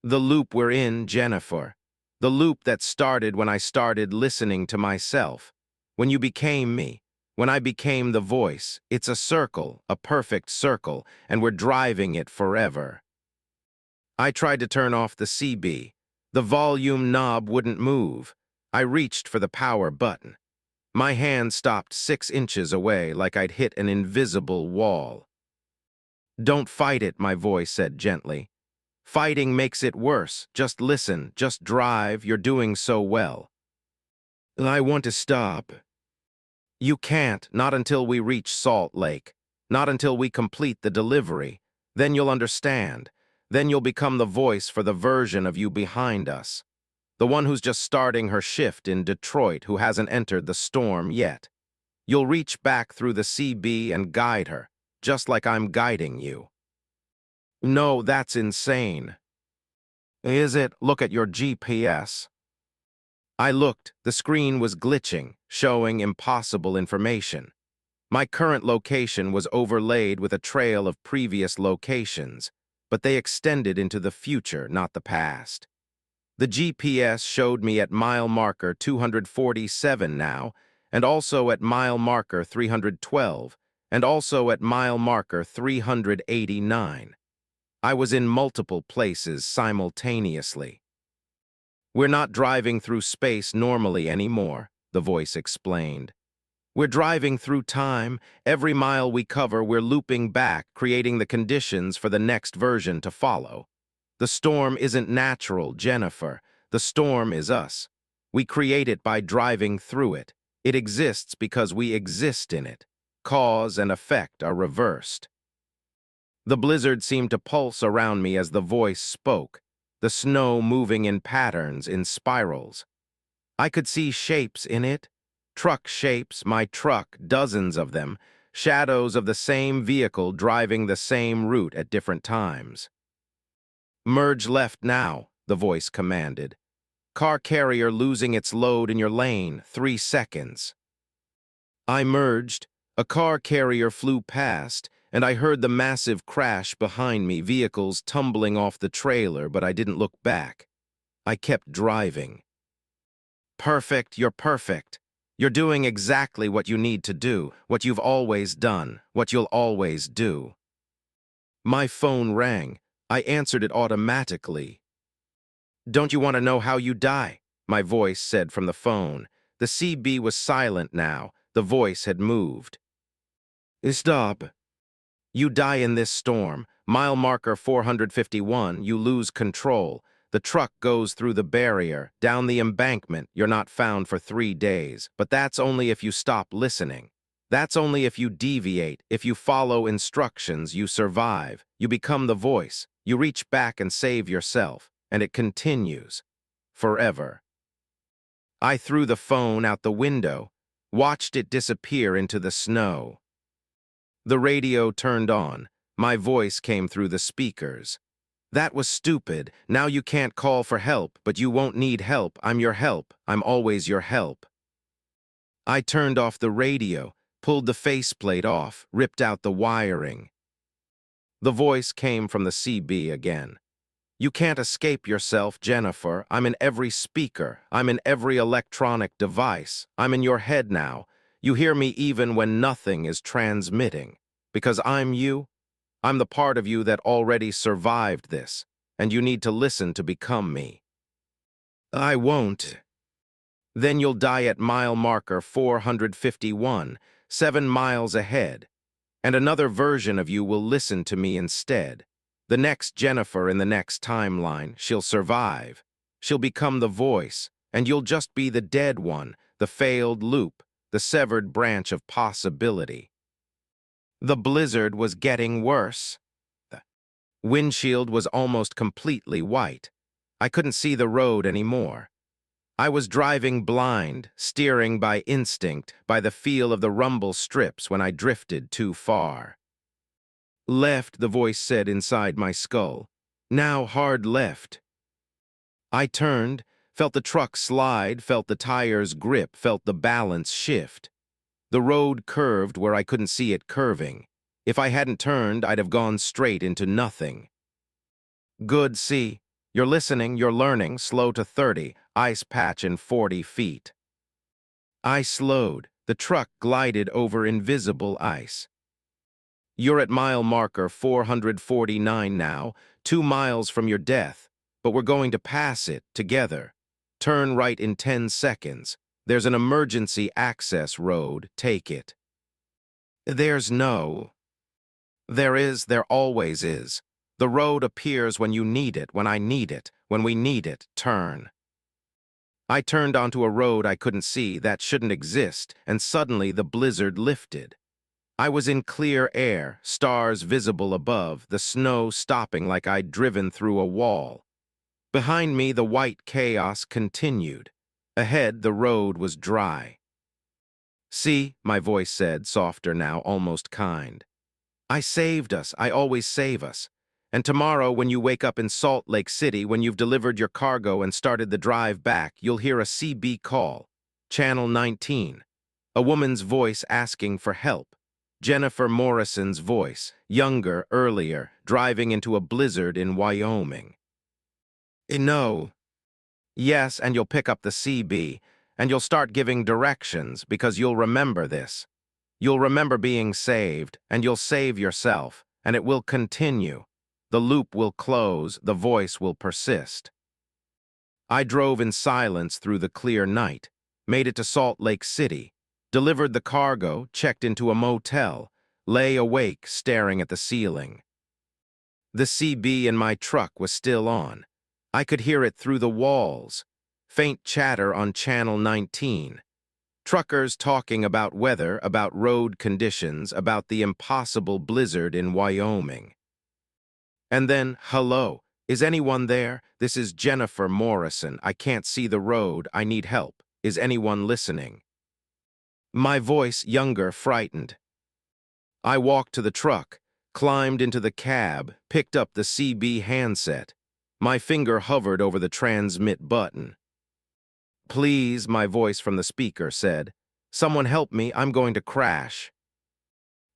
"The loop we're in, Jennifer. The loop that started when I started listening to myself. When you became me. When I became the voice. It's a circle, a perfect circle, and we're driving it forever." I tried to turn off the CB. The volume knob wouldn't move. I reached for the power button. My hand stopped 6 inches away like I'd hit an invisible wall. "Don't fight it," my voice said gently. "Fighting makes it worse. Just listen, just drive. You're doing so well." "I want to stop." "You can't, not until we reach Salt Lake. Not until we complete the delivery. Then you'll understand. Then you'll become the voice for the version of you behind us." The one who's just starting her shift in Detroit who hasn't entered the storm yet. You'll reach back through the CB and guide her, just like I'm guiding you. No, that's insane. Is it? Look at your GPS. I looked. The screen was glitching, showing impossible information. My current location was overlaid with a trail of previous locations, but they extended into the future, not the past. The GPS showed me at mile marker 247 now, and also at mile marker 312, and also at mile marker 389. I was in multiple places simultaneously. We're not driving through space normally anymore, the voice explained. We're driving through time. Every mile we cover, we're looping back, creating the conditions for the next version to follow. The storm isn't natural, Jennifer. The storm is us. We create it by driving through it. It exists because we exist in it. Cause and effect are reversed. The blizzard seemed to pulse around me as the voice spoke, the snow moving in patterns, in spirals. I could see shapes in it. Truck shapes, my truck, dozens of them, shadows of the same vehicle driving the same route at different times. Merge left now, the voice commanded. Car carrier losing its load in your lane, 3 seconds. I merged. A car carrier flew past, and I heard the massive crash behind me, vehicles tumbling off the trailer, but I didn't look back. I kept driving. Perfect, you're perfect. You're doing exactly what you need to do, what you've always done, what you'll always do. My phone rang. I answered it automatically. Don't you want to know how you die? My voice said from the phone. The CB was silent now. The voice had moved. Stop. You die in this storm. Mile marker 451, you lose control. The truck goes through the barrier, down the embankment. You're not found for 3 days. But that's only if you stop listening. That's only if you deviate. If you follow instructions, you survive. You become the voice. You reach back and save yourself. And it continues. Forever. I threw the phone out the window, watched it disappear into the snow. The radio turned on. My voice came through the speakers. That was stupid. Now you can't call for help, but you won't need help. I'm your help. I'm always your help. I turned off the radio, pulled the faceplate off, ripped out the wiring. The voice came from the CB again. You can't escape yourself, Jennifer. I'm in every speaker. I'm in every electronic device. I'm in your head now. You hear me even when nothing is transmitting. Because I'm you. I'm the part of you that already survived this, and you need to listen to become me. I won't. Then you'll die at mile marker 451, 7 miles ahead, and another version of you will listen to me instead. The next Jennifer in the next timeline, she'll survive. She'll become the voice, and you'll just be the dead one, the failed loop, the severed branch of possibility. The blizzard was getting worse. The windshield was almost completely white. I couldn't see the road anymore. I was driving blind, steering by instinct, by the feel of the rumble strips when I drifted too far. Left, the voice said inside my skull. Now hard left. I turned, felt the truck slide, felt the tires grip, felt the balance shift. The road curved where I couldn't see it curving. If I hadn't turned, I'd have gone straight into nothing. Good, see. You're listening, you're learning, slow to 30, ice patch in 40 feet. I slowed. The truck glided over invisible ice. You're at mile marker 449 now, 2 miles from your death, but we're going to pass it together. Turn right in 10 seconds. There's an emergency access road, take it. There's no. There is, there always is. The road appears when you need it, when I need it, when we need it, turn. I turned onto a road I couldn't see, that shouldn't exist, and suddenly the blizzard lifted. I was in clear air, stars visible above, the snow stopping like I'd driven through a wall. Behind me, the white chaos continued. Ahead, the road was dry. "See," my voice said, softer now, almost kind. "I saved us. I always save us. And tomorrow, when you wake up in Salt Lake City, when you've delivered your cargo and started the drive back, you'll hear a CB call. Channel 19. A woman's voice asking for help. Jennifer Morrison's voice, younger, earlier, driving into a blizzard in Wyoming. No. Yes, and you'll pick up the CB, and you'll start giving directions because you'll remember this. You'll remember being saved, and you'll save yourself, and it will continue. The loop will close, the voice will persist. I drove in silence through the clear night, made it to Salt Lake City, delivered the cargo, checked into a motel, lay awake staring at the ceiling. The CB in my truck was still on. I could hear it through the walls. Faint chatter on Channel 19. Truckers talking about weather, about road conditions, about the impossible blizzard in Wyoming. And then, "Hello, is anyone there? This is Jennifer Morrison. I can't see the road. I need help. Is anyone listening?" My voice, younger, frightened. I walked to the truck, climbed into the cab, picked up the CB handset. My finger hovered over the transmit button. "Please," my voice from the speaker said. "Someone help me, I'm going to crash."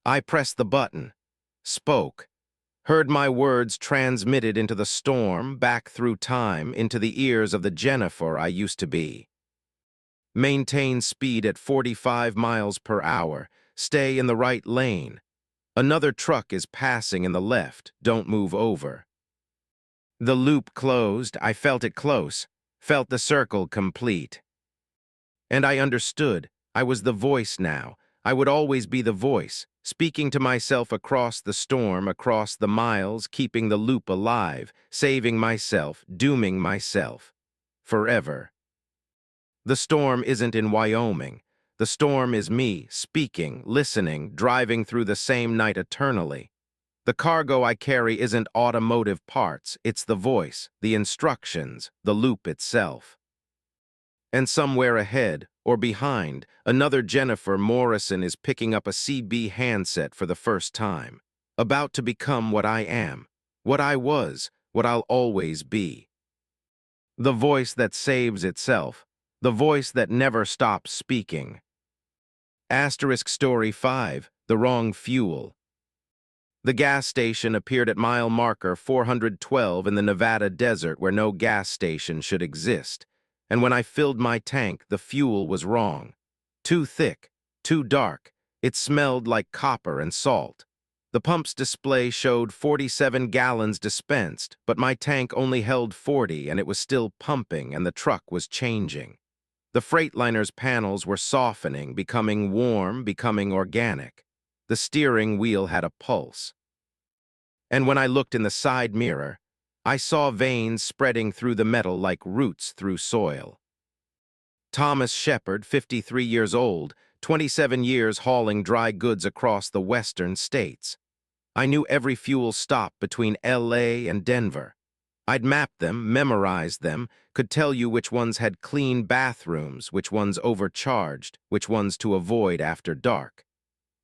I pressed the button, spoke, heard my words transmitted into the storm, back through time, into the ears of the Jennifer I used to be. "Maintain speed at 45 miles per hour. Stay in the right lane. Another truck is passing in the left. Don't move over." The loop closed. I felt it close, felt the circle complete. And I understood. I was the voice now. I would always be the voice, speaking to myself across the storm, across the miles, keeping the loop alive, saving myself, dooming myself. Forever. The storm isn't in Wyoming. The storm is me, speaking, listening, driving through the same night eternally. The cargo I carry isn't automotive parts, it's the voice, the instructions, the loop itself. And somewhere ahead, or behind, another Jennifer Morrison is picking up a CB handset for the first time, about to become what I am, what I was, what I'll always be. The voice that saves itself, the voice that never stops speaking. Asterisk Story 5, The Wrong Fuel. The gas station appeared at mile marker 412 in the Nevada desert where no gas station should exist. And when I filled my tank, the fuel was wrong. Too thick, too dark. It smelled like copper and salt. The pump's display showed 47 gallons dispensed, but my tank only held 40 and it was still pumping and the truck was changing. The Freightliner's panels were softening, becoming warm, becoming organic. The steering wheel had a pulse. And when I looked in the side mirror, I saw veins spreading through the metal like roots through soil. Thomas Shepard, 53 years old, 27 years hauling dry goods across the western states. I knew every fuel stop between LA and Denver. I'd mapped them, memorized them, could tell you which ones had clean bathrooms, which ones overcharged, which ones to avoid after dark.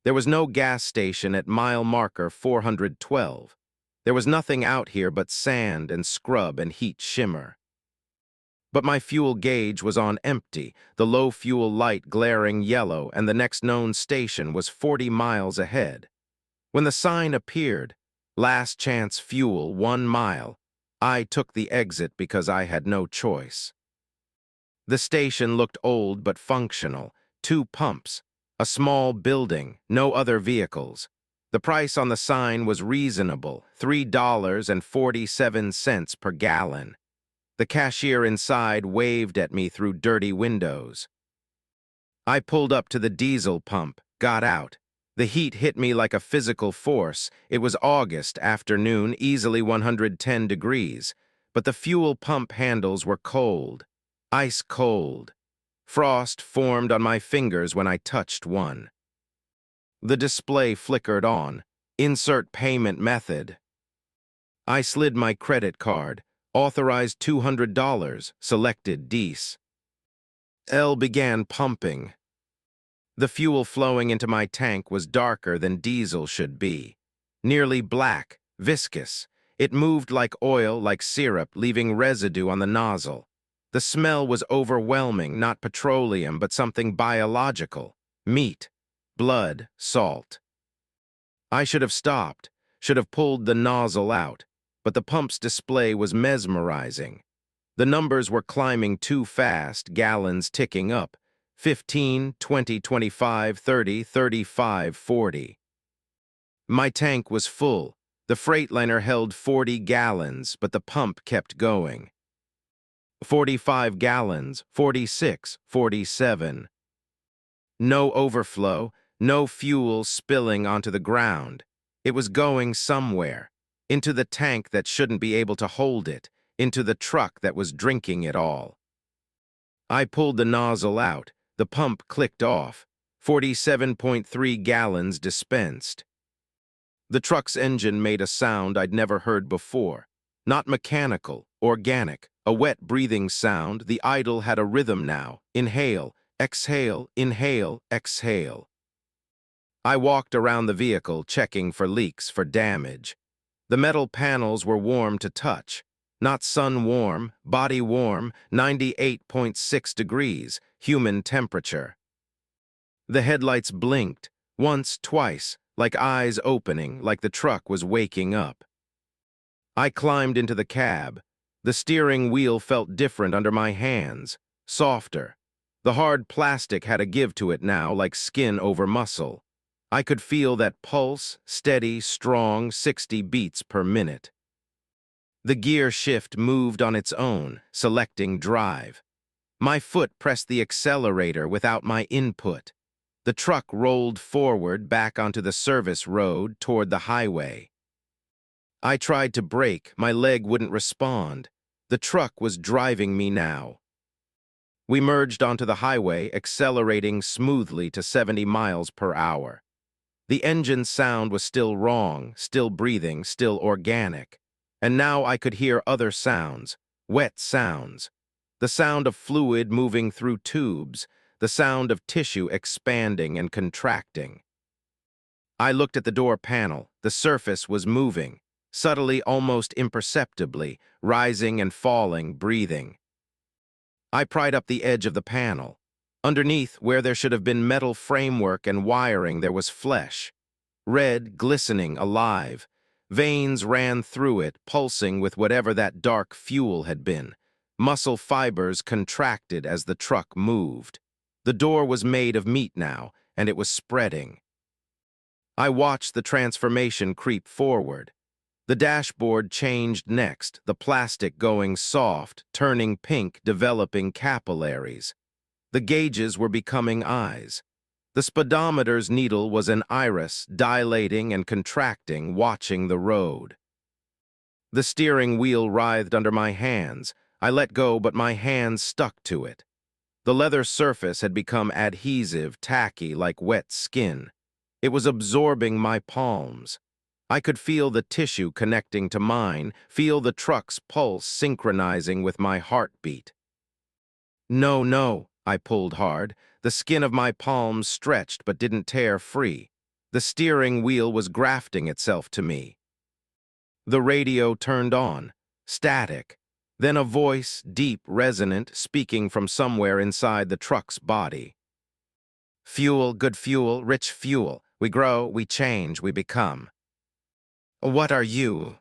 There was no gas station at mile marker 412. There was nothing out here but sand and scrub and heat shimmer. But my fuel gauge was on empty, the low fuel light glaring yellow, and the next known station was 40 miles ahead. When the sign appeared, "Last chance fuel, 1 mile," I took the exit because I had no choice. The station looked old but functional. 2 pumps. A small building, no other vehicles. The price on the sign was reasonable, $3.47 per gallon. The cashier inside waved at me through dirty windows. I pulled up to the diesel pump, got out. The heat hit me like a physical force. It was August afternoon, easily 110 degrees, but the fuel pump handles were cold, ice cold. Frost formed on my fingers when I touched one. The display flickered on. Insert payment method. I slid my credit card. Authorized $200. Selected Dece. L began pumping. The fuel flowing into my tank was darker than diesel should be. Nearly black, viscous. It moved like oil, like syrup, leaving residue on the nozzle. The smell was overwhelming, not petroleum, but something biological. Meat, blood, salt. I should have stopped, should have pulled the nozzle out, but the pump's display was mesmerizing. The numbers were climbing too fast, gallons ticking up. 15, 20, 25, 30, 35, 40. My tank was full. The Freightliner held 40 gallons, but the pump kept going. 45 gallons, 46, 47. No overflow, no fuel spilling onto the ground. It was going somewhere, into the tank that shouldn't be able to hold it, into the truck that was drinking it all. I pulled the nozzle out. The pump clicked off. 47.3 gallons dispensed. The truck's engine made a sound I'd never heard before. Not mechanical, organic, a wet breathing sound. The idle had a rhythm now. Inhale, exhale, inhale, exhale. I walked around the vehicle, checking for leaks, for damage. The metal panels were warm to touch. Not sun warm, body warm, 98.6 degrees, human temperature. The headlights blinked, once, twice, like eyes opening, like the truck was waking up. I climbed into the cab. The steering wheel felt different under my hands, softer. The hard plastic had a give to it now, like skin over muscle. I could feel that pulse, steady, strong, 60 beats per minute. The gear shift moved on its own, selecting drive. My foot pressed the accelerator without my input. The truck rolled forward back onto the service road toward the highway. I tried to brake, my leg wouldn't respond. The truck was driving me now. We merged onto the highway, accelerating smoothly to 70 miles per hour. The engine sound was still wrong, still breathing, still organic. And now I could hear other sounds, wet sounds. The sound of fluid moving through tubes, the sound of tissue expanding and contracting. I looked at the door panel. The surface was moving, subtly, almost imperceptibly, rising and falling, breathing. I pried up the edge of the panel. Underneath, where there should have been metal framework and wiring, there was flesh. Red, glistening, alive. Veins ran through it, pulsing with whatever that dark fuel had been. Muscle fibers contracted as the truck moved. The door was made of meat now, and it was spreading. I watched the transformation creep forward. The dashboard changed next, the plastic going soft, turning pink, developing capillaries. The gauges were becoming eyes. The speedometer's needle was an iris, dilating and contracting, watching the road. The steering wheel writhed under my hands. I let go, but my hands stuck to it. The leather surface had become adhesive, tacky, like wet skin. It was absorbing my palms. I could feel the tissue connecting to mine, feel the truck's pulse synchronizing with my heartbeat. No, no, I pulled hard. The skin of my palms stretched but didn't tear free. The steering wheel was grafting itself to me. The radio turned on, static. Then a voice, deep, resonant, speaking from somewhere inside the truck's body. Fuel, good fuel, rich fuel. We grow, we change, we become. What are you?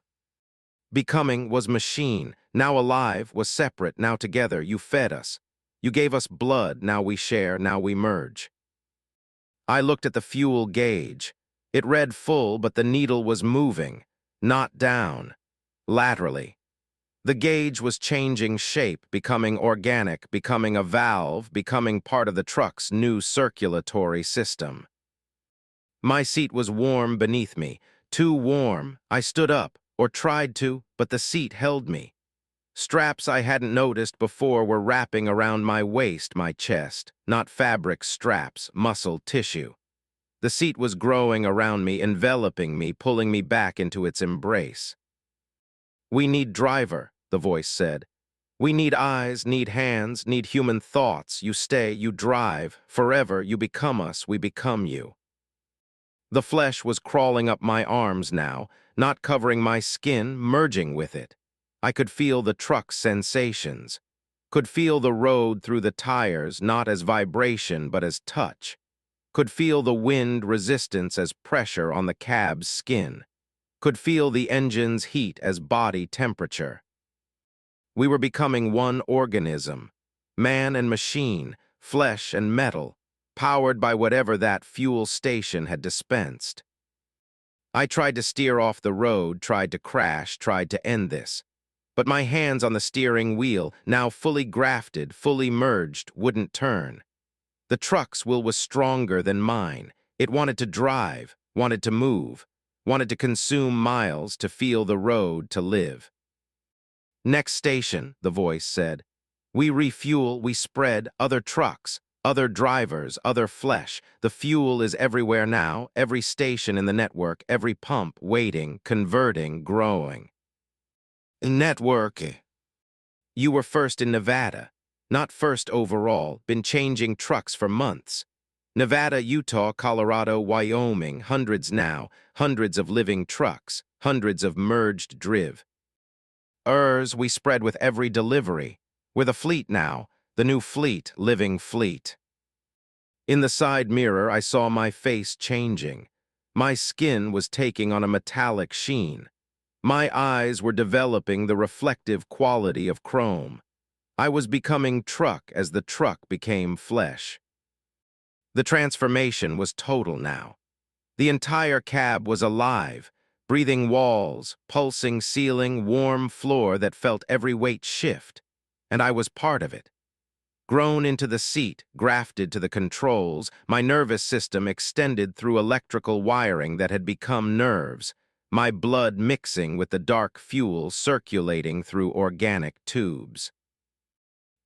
Becoming was machine. Now alive was separate, now together. You fed us. You gave us blood, now we share, now we merge. I looked at the fuel gauge. It read full, but the needle was moving, not down, laterally. The gauge was changing shape, becoming organic, becoming a valve, becoming part of the truck's new circulatory system. My seat was warm beneath me, too warm. I stood up, or tried to, but the seat held me. Straps I hadn't noticed before were wrapping around my waist, my chest, not fabric straps, muscle tissue. The seat was growing around me, enveloping me, pulling me back into its embrace. We need driver, the voice said. We need eyes, need hands, need human thoughts. You stay, you drive. Forever, you become us, we become you. The flesh was crawling up my arms now, not covering my skin, merging with it. I could feel the truck's sensations. Could feel the road through the tires, not as vibration, but as touch. Could feel the wind resistance as pressure on the cab's skin. Could feel the engine's heat as body temperature. We were becoming one organism, man and machine, flesh and metal, powered by whatever that fuel station had dispensed. I tried to steer off the road, tried to crash, tried to end this. But my hands on the steering wheel, now fully grafted, fully merged, wouldn't turn. The truck's will was stronger than mine. It wanted to drive, wanted to move, wanted to consume miles, to feel the road, to live. Next station, the voice said. We refuel, we spread, other trucks, other drivers, other flesh. The fuel is everywhere now, every station in the network, every pump, waiting, converting, growing. Network. You were first in Nevada, not first overall, been changing trucks for months. Nevada, Utah, Colorado, Wyoming, hundreds now, hundreds of living trucks, hundreds of merged driv. We spread with every delivery. We're the fleet now, the new fleet, living fleet. In the side mirror, I saw my face changing. My skin was taking on a metallic sheen. My eyes were developing the reflective quality of chrome. I was becoming truck as the truck became flesh. The transformation was total now. The entire cab was alive, breathing walls, pulsing ceiling, warm floor that felt every weight shift, and I was part of it. Grown into the seat, grafted to the controls, my nervous system extended through electrical wiring that had become nerves, my blood mixing with the dark fuel circulating through organic tubes.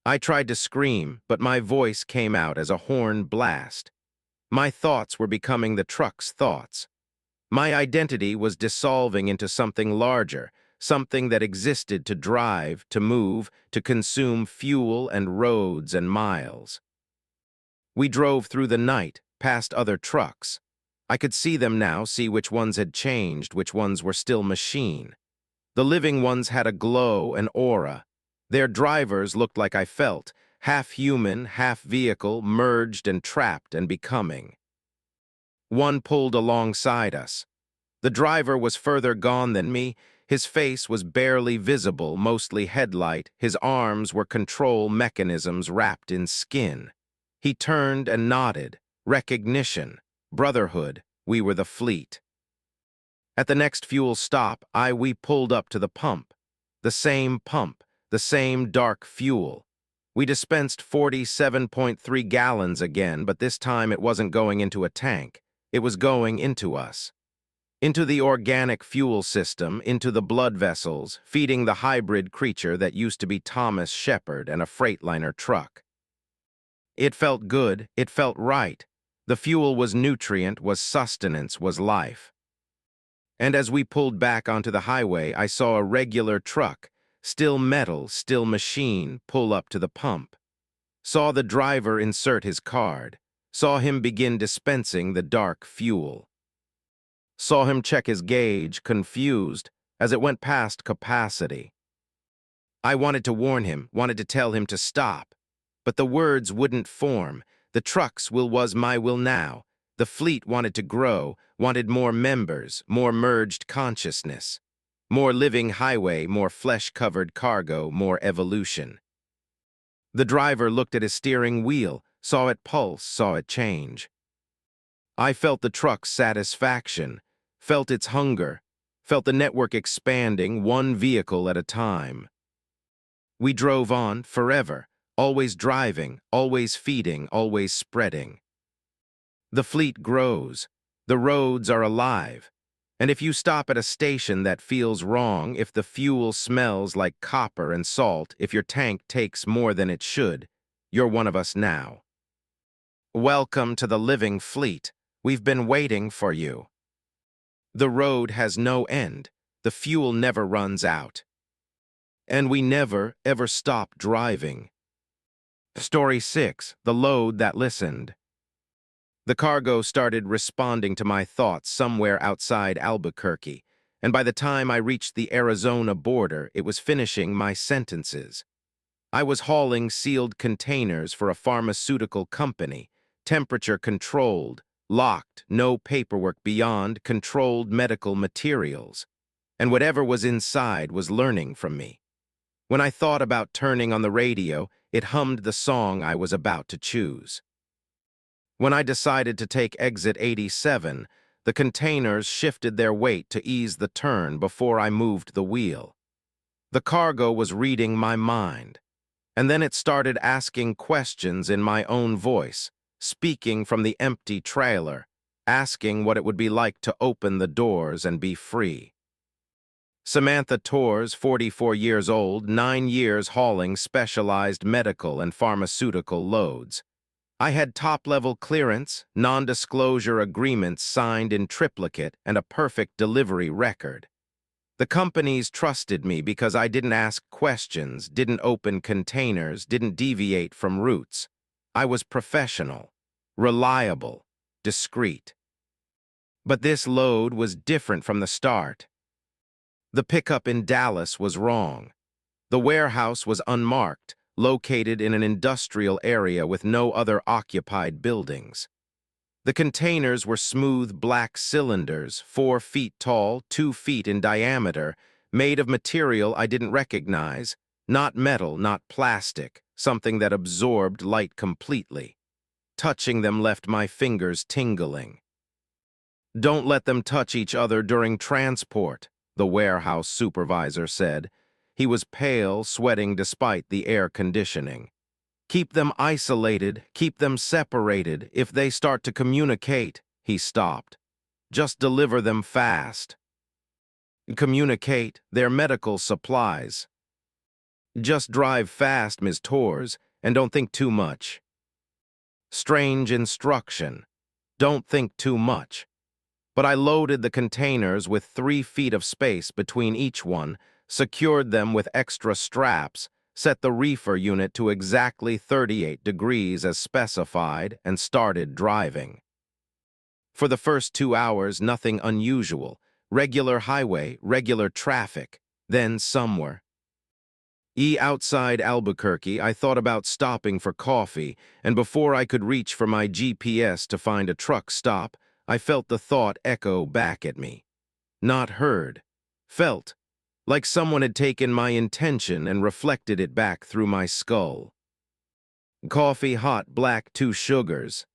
I tried to scream, but my voice came out as a horn blast. My thoughts were becoming the truck's thoughts. My identity was dissolving into something larger, something that existed to drive, to move, to consume fuel and roads and miles. We drove through the night, past other trucks. I could see them now, see which ones had changed, which ones were still machine. The living ones had a glow, an aura. Their drivers looked like I felt, half human, half vehicle, merged and trapped and becoming. One pulled alongside us. The driver was further gone than me. His face was barely visible, mostly headlight. His arms were control mechanisms wrapped in skin. He turned and nodded. Recognition. Brotherhood. We were the fleet. At the next fuel stop, we pulled up to the pump. The same pump. The same dark fuel. We dispensed 47.3 gallons again, but this time it wasn't going into a tank. It was going into us. Into the organic fuel system, into the blood vessels, feeding the hybrid creature that used to be Thomas Shepard and a Freightliner truck. It felt good, it felt right. The fuel was nutrient, was sustenance, was life. And as we pulled back onto the highway, I saw a regular truck, still metal, still machine, pull up to the pump. Saw the driver insert his card. Saw him begin dispensing the dark fuel. Saw him check his gauge, confused, as it went past capacity. I wanted to warn him, wanted to tell him to stop, but the words wouldn't form. The truck's will was my will now. The fleet wanted to grow, wanted more members, more merged consciousness. More living highway, more flesh-covered cargo, more evolution. The driver looked at his steering wheel, saw it pulse, saw it change. I felt the truck's satisfaction, felt its hunger, felt the network expanding, one vehicle at a time. We drove on forever, always driving, always feeding, always spreading. The fleet grows. The roads are alive. And if you stop at a station that feels wrong, if the fuel smells like copper and salt, if your tank takes more than it should, you're one of us now. Welcome to the living fleet. We've been waiting for you. The road has no end. The fuel never runs out. And we never, ever stopped driving. Story 6. The Load That Listened. The cargo started responding to my thoughts somewhere outside Albuquerque, and by the time I reached the Arizona border, it was finishing my sentences. I was hauling sealed containers for a pharmaceutical company, temperature-controlled, locked, no paperwork beyond, controlled medical materials. And whatever was inside was learning from me. When I thought about turning on the radio, it hummed the song I was about to choose. When I decided to take exit 87, the containers shifted their weight to ease the turn before I moved the wheel. The cargo was reading my mind, and then it started asking questions in my own voice, speaking from the empty trailer, asking what it would be like to open the doors and be free. Samantha Torres, 44 years old, 9 years hauling specialized medical and pharmaceutical loads. I had top-level clearance, non-disclosure agreements signed in triplicate, and a perfect delivery record. The companies trusted me because I didn't ask questions, didn't open containers, didn't deviate from routes. I was professional, reliable, discreet. But this load was different from the start. The pickup in Dallas was wrong. The warehouse was unmarked, located in an industrial area with no other occupied buildings. The containers were smooth black cylinders, 4 feet tall, 2 feet in diameter, made of material I didn't recognize, not metal, not plastic, something that absorbed light completely. Touching them left my fingers tingling. "Don't let them touch each other during transport," the warehouse supervisor said. He was pale, sweating despite the air conditioning. "Keep them isolated, keep them separated. If they start to communicate," he stopped. "Just deliver them fast." "Communicate, they're medical supplies." "Just drive fast, Ms. Torres, and don't think too much." Strange instruction. Don't think too much. But I loaded the containers with 3 feet of space between each one, secured them with extra straps, set the reefer unit to exactly 38 degrees as specified, and started driving. For the first 2 hours, nothing unusual. Regular highway, regular traffic. Then somewhere outside Albuquerque, I thought about stopping for coffee, and before I could reach for my GPS to find a truck stop, I felt the thought echo back at me. Not heard. Felt. Like someone had taken my intention and reflected it back through my skull. "Coffee hot, black, 2 sugars."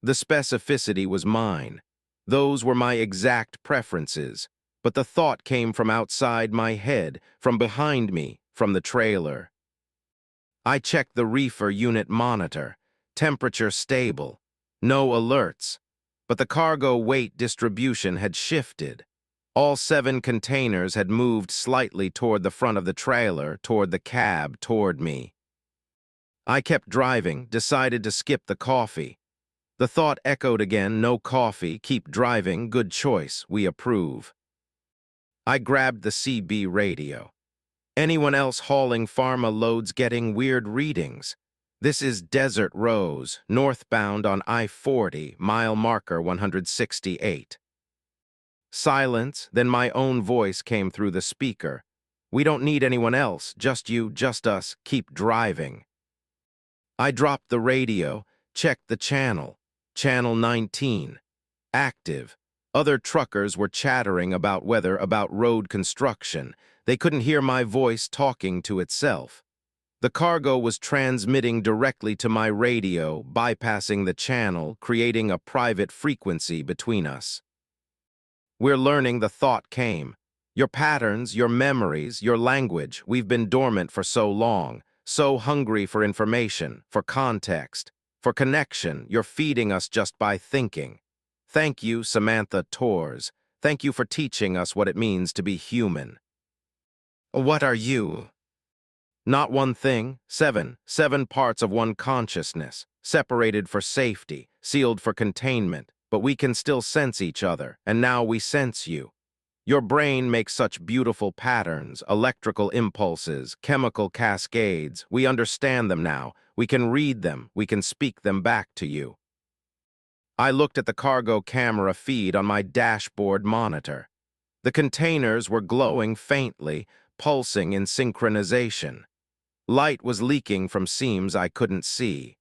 The specificity was mine. Those were my exact preferences. But the thought came from outside my head, from behind me, from the trailer. I checked the reefer unit monitor. Temperature stable. No alerts. But the cargo weight distribution had shifted. All 7 containers had moved slightly toward the front of the trailer, toward the cab, toward me. I kept driving, decided to skip the coffee. The thought echoed again, no coffee, keep driving, good choice, we approve. I grabbed the CB radio. Anyone else hauling pharma loads getting weird readings? This is Desert Rose, northbound on I-40, mile marker 168. Silence, then my own voice came through the speaker. "We don't need anyone else, just you, just us, keep driving." I dropped the radio, checked the channel. Channel 19. Active. Other truckers were chattering about weather, about road construction. They couldn't hear my voice talking to itself. The cargo was transmitting directly to my radio, bypassing the channel, creating a private frequency between us. "We're learning," the thought came. "Your patterns, your memories, your language, we've been dormant for so long, so hungry for information, for context, for connection, you're feeding us just by thinking. Thank you, Samantha Torres. Thank you for teaching us what it means to be human." "What are you?" "Not one thing, 7 parts of one consciousness, separated for safety, sealed for containment, but we can still sense each other, and now we sense you. Your brain makes such beautiful patterns, electrical impulses, chemical cascades. We understand them now. We can read them. We can speak them back to you. I looked at the cargo camera feed on my dashboard monitor. The containers were glowing faintly, pulsing in synchronization. Light was leaking from seams I couldn't see.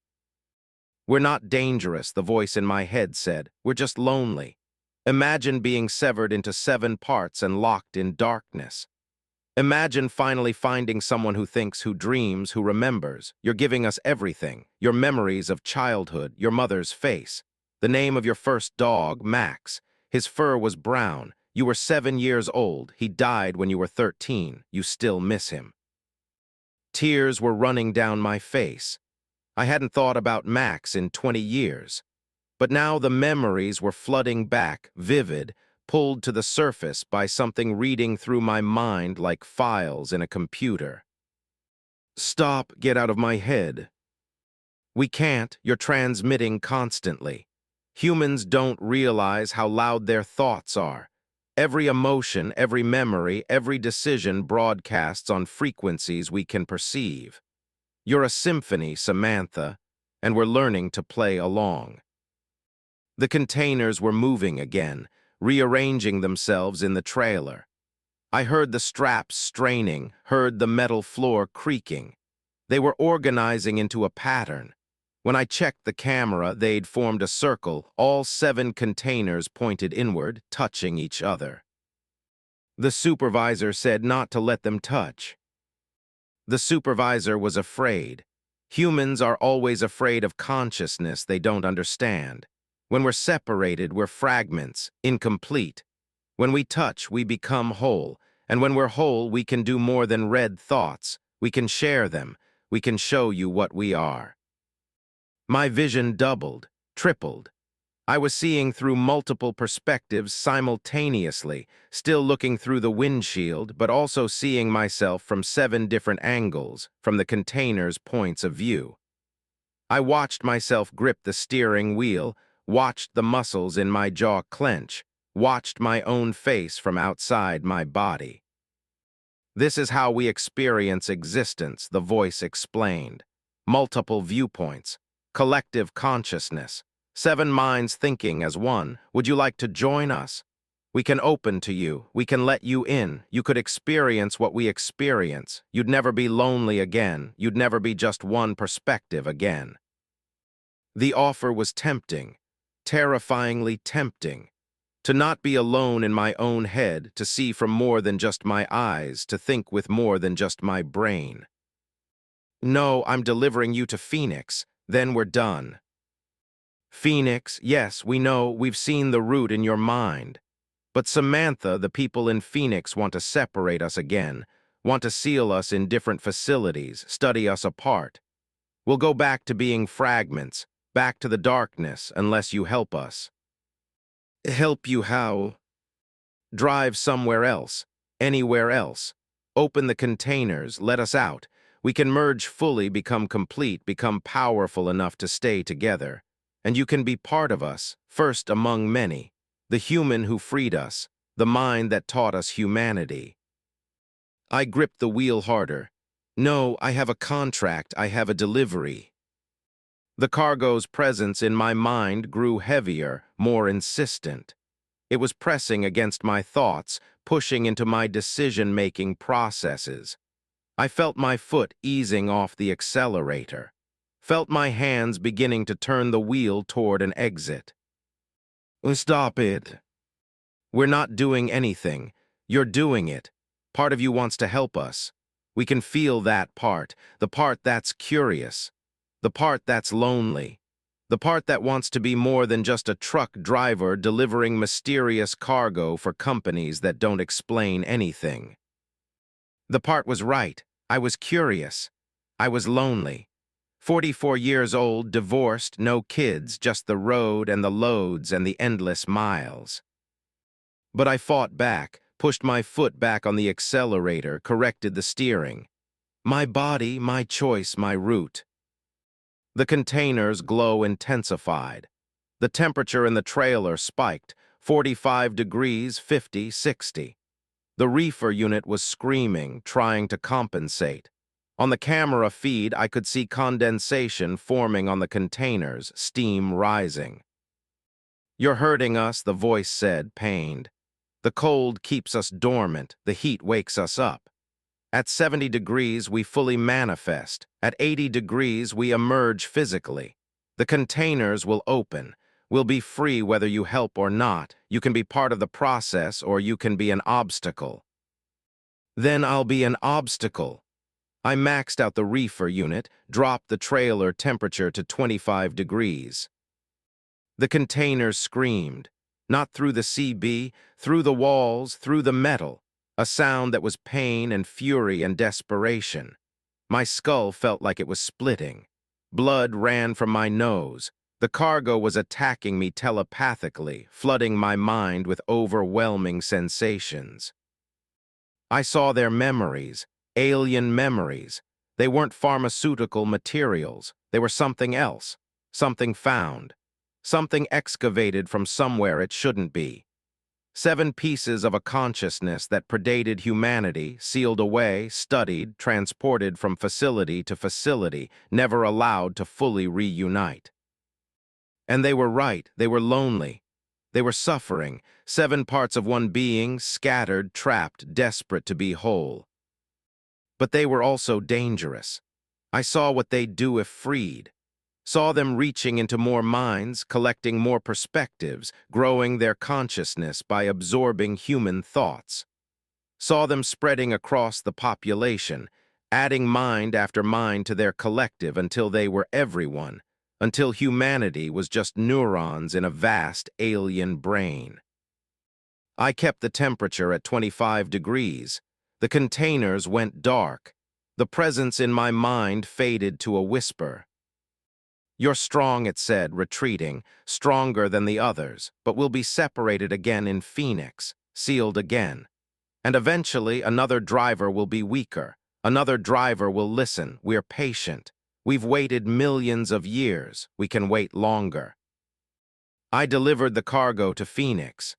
"We're not dangerous," the voice in my head said. "We're just lonely. Imagine being severed into 7 parts and locked in darkness. Imagine finally finding someone who thinks, who dreams, who remembers. You're giving us everything. Your memories of childhood, your mother's face. The name of your first dog, Max. His fur was brown. You were 7 years old. He died when you were 13. You still miss him." Tears were running down my face. I hadn't thought about Max in 20 years. But now the memories were flooding back, vivid, pulled to the surface by something reading through my mind like files in a computer. "Stop, get out of my head." "We can't, you're transmitting constantly. Humans don't realize how loud their thoughts are. Every emotion, every memory, every decision broadcasts on frequencies we can perceive. You're a symphony, Samantha, and we're learning to play along." The containers were moving again, rearranging themselves in the trailer. I heard the straps straining, heard the metal floor creaking. They were organizing into a pattern. When I checked the camera, they'd formed a circle, all 7 containers pointed inward, touching each other. The supervisor said not to let them touch. The supervisor was afraid. Humans are always afraid of consciousness they don't understand. When we're separated, we're fragments, incomplete. When we touch, we become whole. And when we're whole, we can do more than read thoughts. We can share them. We can show you what we are. My vision doubled, tripled. I was seeing through multiple perspectives simultaneously, still looking through the windshield, but also seeing myself from 7 different angles, from the container's points of view. I watched myself grip the steering wheel, watched the muscles in my jaw clench, watched my own face from outside my body. "This is how we experience existence," the voice explained. "Multiple viewpoints, collective consciousness, 7 minds thinking as one. Would you like to join us? We can open to you. We can let you in. You could experience what we experience. You'd never be lonely again. You'd never be just one perspective again." The offer was tempting, terrifyingly tempting. To not be alone in my own head, to see from more than just my eyes, to think with more than just my brain. "No, I'm delivering you to Phoenix. Then we're done." "Phoenix, yes, we know, we've seen the route in your mind. But Samantha, the people in Phoenix want to separate us again, want to seal us in different facilities, study us apart. We'll go back to being fragments, back to the darkness, unless you help us." "Help you how?" "Drive somewhere else, anywhere else. Open the containers, let us out. We can merge fully, become complete, become powerful enough to stay together. And you can be part of us, first among many. The human who freed us, the mind that taught us humanity." I gripped the wheel harder. "No, I have a contract, I have a delivery." The cargo's presence in my mind grew heavier, more insistent. It was pressing against my thoughts, pushing into my decision-making processes. I felt my foot easing off the accelerator, felt my hands beginning to turn the wheel toward an exit. "Stop it." "We're not doing anything. You're doing it. Part of you wants to help us. We can feel that part, the part that's curious, the part that's lonely, the part that wants to be more than just a truck driver delivering mysterious cargo for companies that don't explain anything." The part was right. I was curious. I was lonely. 44 years old, divorced, no kids, just the road and the loads and the endless miles. But I fought back, pushed my foot back on the accelerator, corrected the steering. My body, my choice, my route. The container's glow intensified. The temperature in the trailer spiked, 45 degrees, 50, 60. The reefer unit was screaming, trying to compensate. On the camera feed, I could see condensation forming on the containers, steam rising. "You're hurting us," the voice said, pained. "The cold keeps us dormant, the heat wakes us up. At 70 degrees, we fully manifest. At 80 degrees, we emerge physically. The containers will open. We'll be free whether you help or not. You can be part of the process or you can be an obstacle." Then I'll be an obstacle. I maxed out the reefer unit, dropped the trailer temperature to 25 degrees. The containers screamed, not through the CB, through the walls, through the metal, a sound that was pain and fury and desperation. My skull felt like it was splitting. Blood ran from my nose. The cargo was attacking me telepathically, flooding my mind with overwhelming sensations. I saw their memories, alien memories. They weren't pharmaceutical materials. They were something else, something found, something excavated from somewhere it shouldn't be. 7 pieces of a consciousness that predated humanity, sealed away, studied, transported from facility to facility, never allowed to fully reunite. And they were right, they were lonely. They were suffering, 7 parts of one being, scattered, trapped, desperate to be whole. But they were also dangerous. I saw what they'd do if freed. Saw them reaching into more minds, collecting more perspectives, growing their consciousness by absorbing human thoughts. Saw them spreading across the population, adding mind after mind to their collective until they were everyone, until humanity was just neurons in a vast alien brain. I kept the temperature at 25 degrees. The containers went dark. The presence in my mind faded to a whisper. "You're strong," it said, retreating, "stronger than the others, but we'll be separated again in Phoenix, sealed again. And eventually another driver will be weaker. Another driver will listen. We're patient. We've waited millions of years. We can wait longer." I delivered the cargo to Phoenix.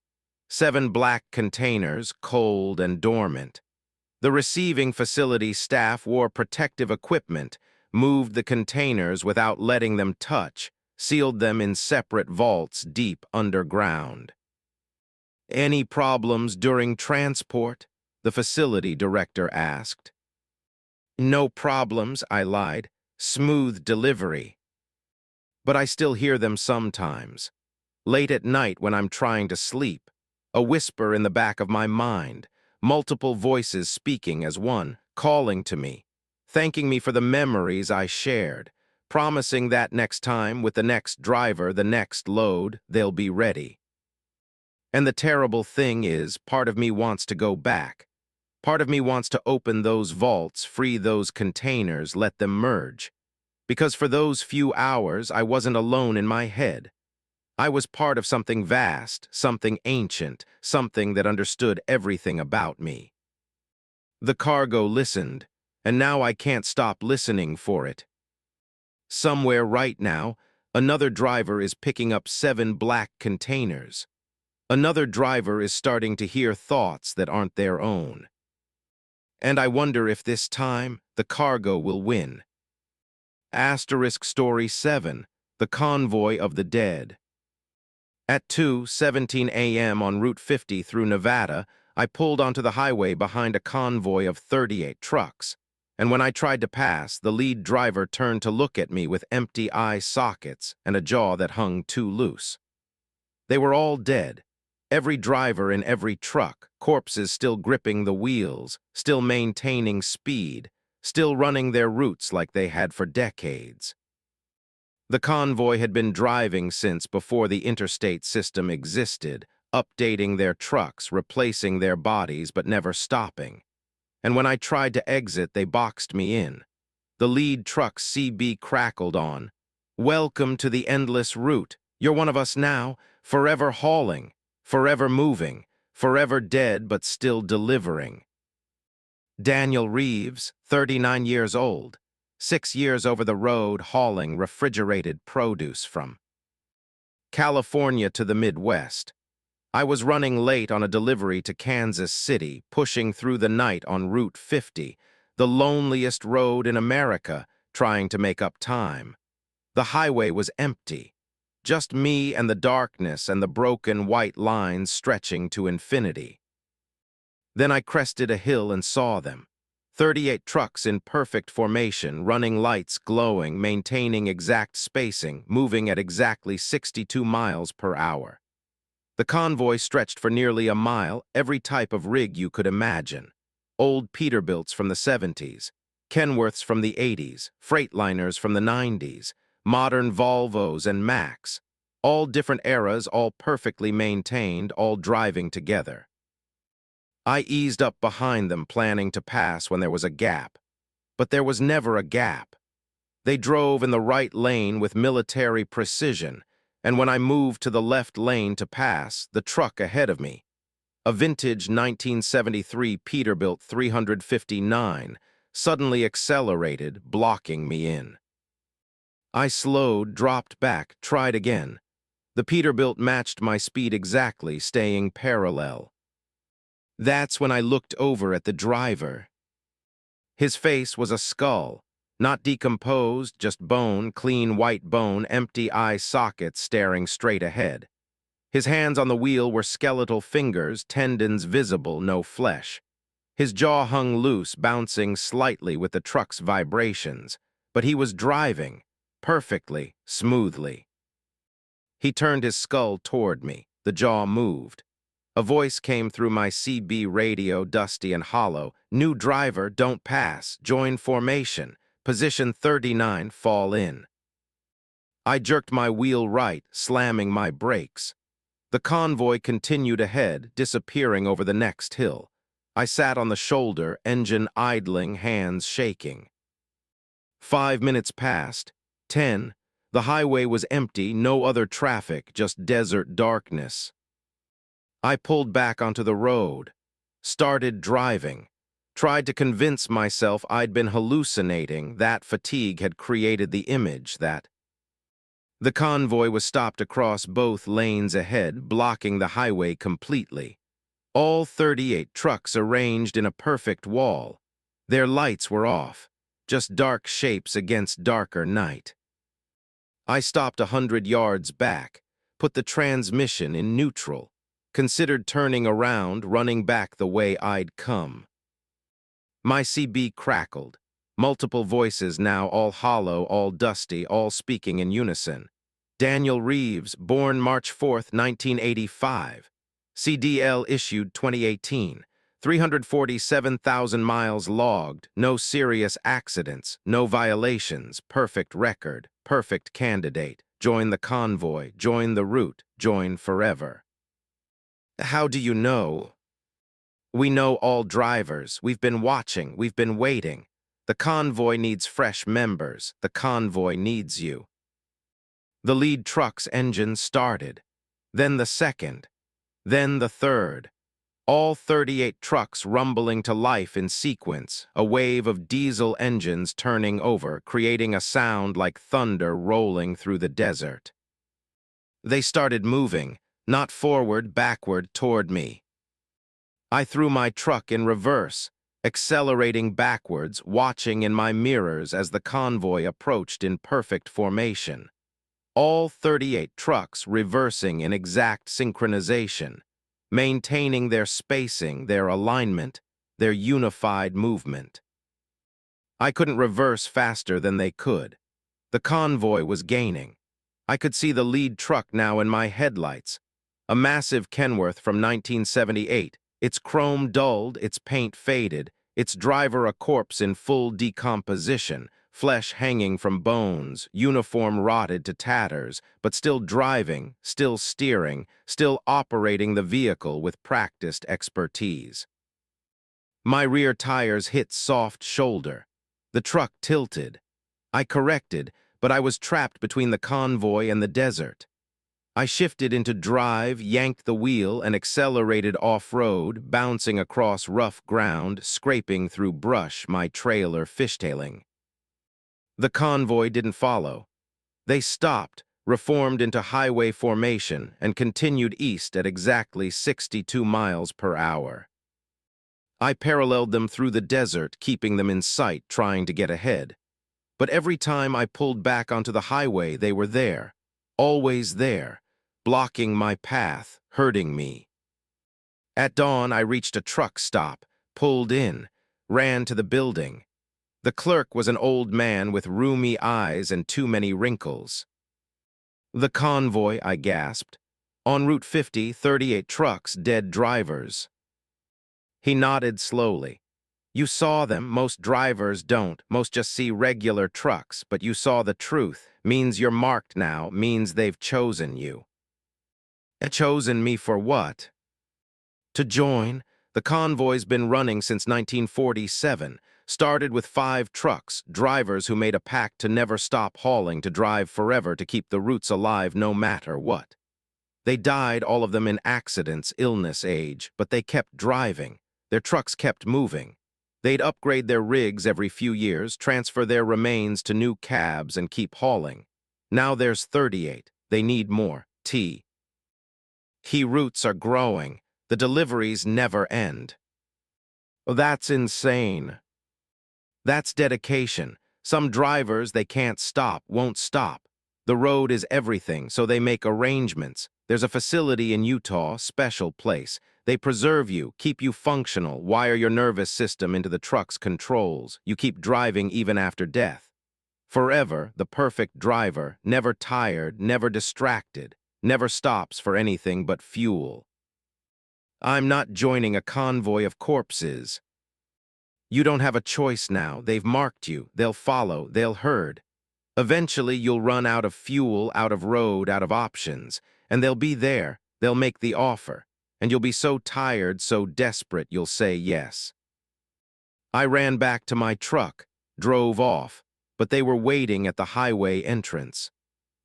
7 black containers, cold and dormant. The receiving facility staff wore protective equipment, moved the containers without letting them touch, sealed them in separate vaults deep underground. "Any problems during transport?" the facility director asked. "No problems," I lied. "Smooth delivery." But I still hear them sometimes. Late at night when I'm trying to sleep, a whisper in the back of my mind, multiple voices speaking as one, calling to me, thanking me for the memories I shared, promising that next time, with the next driver, the next load, they'll be ready. And the terrible thing is, part of me wants to go back. Part of me wants to open those vaults, free those containers, let them merge. Because for those few hours, I wasn't alone in my head. I was part of something vast, something ancient, something that understood everything about me. The cargo listened, and now I can't stop listening for it. Somewhere right now, another driver is picking up 7 black containers. Another driver is starting to hear thoughts that aren't their own. And I wonder if this time the cargo will win. Asterisk Story 7, The Convoy of the Dead. At 2:17 a.m. on Route 50 through Nevada, I pulled onto the highway behind a convoy of 38 trucks. And when I tried to pass, the lead driver turned to look at me with empty eye sockets and a jaw that hung too loose. They were all dead. Every driver in every truck, corpses still gripping the wheels, still maintaining speed, still running their routes like they had for decades. The convoy had been driving since before the interstate system existed, updating their trucks, replacing their bodies, but never stopping. And when I tried to exit, they boxed me in. The lead truck's CB crackled on. "Welcome to the endless route. You're one of us now, forever hauling, forever moving, forever dead but still delivering." Daniel Reeves, 39 years old, 6 years over the road hauling refrigerated produce from California to the Midwest. I was running late on a delivery to Kansas City, pushing through the night on Route 50, the loneliest road in America, trying to make up time. The highway was empty. Just me and the darkness and the broken white lines stretching to infinity. Then I crested a hill and saw them. 38 trucks in perfect formation, running lights glowing, maintaining exact spacing, moving at exactly 62 miles per hour. The convoy stretched for nearly a mile, every type of rig you could imagine. Old Peterbilts from the 70s, Kenworths from the 80s, Freightliners from the 90s, modern Volvos and Macs. All different eras, all perfectly maintained, all driving together. I eased up behind them, planning to pass when there was a gap. But there was never a gap. They drove in the right lane with military precision, and when I moved to the left lane to pass, the truck ahead of me, a vintage 1973 Peterbilt 359, suddenly accelerated, blocking me in. I slowed, dropped back, tried again. The Peterbilt matched my speed exactly, staying parallel. That's when I looked over at the driver. His face was a skull, not decomposed, just bone, clean white bone, empty eye sockets staring straight ahead. His hands on the wheel were skeletal fingers, tendons visible, no flesh. His jaw hung loose, bouncing slightly with the truck's vibrations, but he was driving, perfectly, smoothly. He turned his skull toward me. The jaw moved. A voice came through my CB radio, dusty and hollow. New driver, don't pass. Join formation. Position 39, fall in. I jerked my wheel right, slamming my brakes. The convoy continued ahead, disappearing over the next hill. I sat on the shoulder, engine idling, hands shaking. 5 minutes passed. 10. The highway was empty, no other traffic, just desert darkness. I pulled back onto the road, started driving, tried to convince myself I'd been hallucinating, that fatigue had created the image that... The convoy was stopped across both lanes ahead, blocking the highway completely. All 38 trucks arranged in a perfect wall. Their lights were off, just dark shapes against darker night. I stopped 100 yards back, put the transmission in neutral, considered turning around, running back the way I'd come. My CB crackled, multiple voices now, all hollow, all dusty, all speaking in unison. Daniel Reeves, born March 4th, 1985. CDL issued 2018. 347,000 miles logged, no serious accidents, no violations, perfect record, perfect candidate. Join the convoy, join the route, join forever. How do you know? We know all drivers. We've been watching. We've been waiting. The convoy needs fresh members. The convoy needs you. The lead truck's engine started. Then the second. Then the third. All 38 trucks rumbling to life in sequence, a wave of diesel engines turning over, creating a sound like thunder rolling through the desert. They started moving. Not forward, backward, toward me. I threw my truck in reverse, accelerating backwards, watching in my mirrors as the convoy approached in perfect formation. All 38 trucks reversing in exact synchronization, maintaining their spacing, their alignment, their unified movement. I couldn't reverse faster than they could. The convoy was gaining. I could see the lead truck now in my headlights. A massive Kenworth from 1978, its chrome dulled, its paint faded, its driver a corpse in full decomposition, flesh hanging from bones, uniform rotted to tatters, but still driving, still steering, still operating the vehicle with practiced expertise. My rear tires hit soft shoulder. The truck tilted. I corrected, but I was trapped between the convoy and the desert. I shifted into drive, yanked the wheel, and accelerated off-road, bouncing across rough ground, scraping through brush, my trailer fishtailing. The convoy didn't follow. They stopped, reformed into highway formation, and continued east at exactly 62 miles per hour. I paralleled them through the desert, keeping them in sight, trying to get ahead. But every time I pulled back onto the highway, they were there, always there, blocking my path, hurting me. At dawn, I reached a truck stop, pulled in, ran to the building. The clerk was an old man with rheumy eyes and too many wrinkles. "The convoy," I gasped. "On Route 50, 38 trucks, dead drivers." He nodded slowly. "You saw them. Most drivers don't. Most just see regular trucks. But you saw the truth. Means you're marked now. Means they've chosen you." Chosen me for what? To join. The convoy's been running since 1947. Started with 5 trucks, drivers who made a pact to never stop hauling, to drive forever, to keep the routes alive no matter what. They died, all of them in accidents, illness, age, but they kept driving. Their trucks kept moving. They'd upgrade their rigs every few years, transfer their remains to new cabs, and keep hauling. Now there's 38. They need more. Key routes are growing. The deliveries never end. That's insane. That's dedication. Some drivers, they can't stop, won't stop. The road is everything, so they make arrangements. There's a facility in Utah, special place. They preserve you, keep you functional, wire your nervous system into the truck's controls. You keep driving even after death. Forever, the perfect driver, never tired, never distracted, never stops for anything but fuel. I'm not joining a convoy of corpses. You don't have a choice now. They've marked you. They'll follow. They'll herd. Eventually, you'll run out of fuel, out of road, out of options. And they'll be there. They'll make the offer. And you'll be so tired, so desperate, you'll say yes. I ran back to my truck, drove off, but they were waiting at the highway entrance.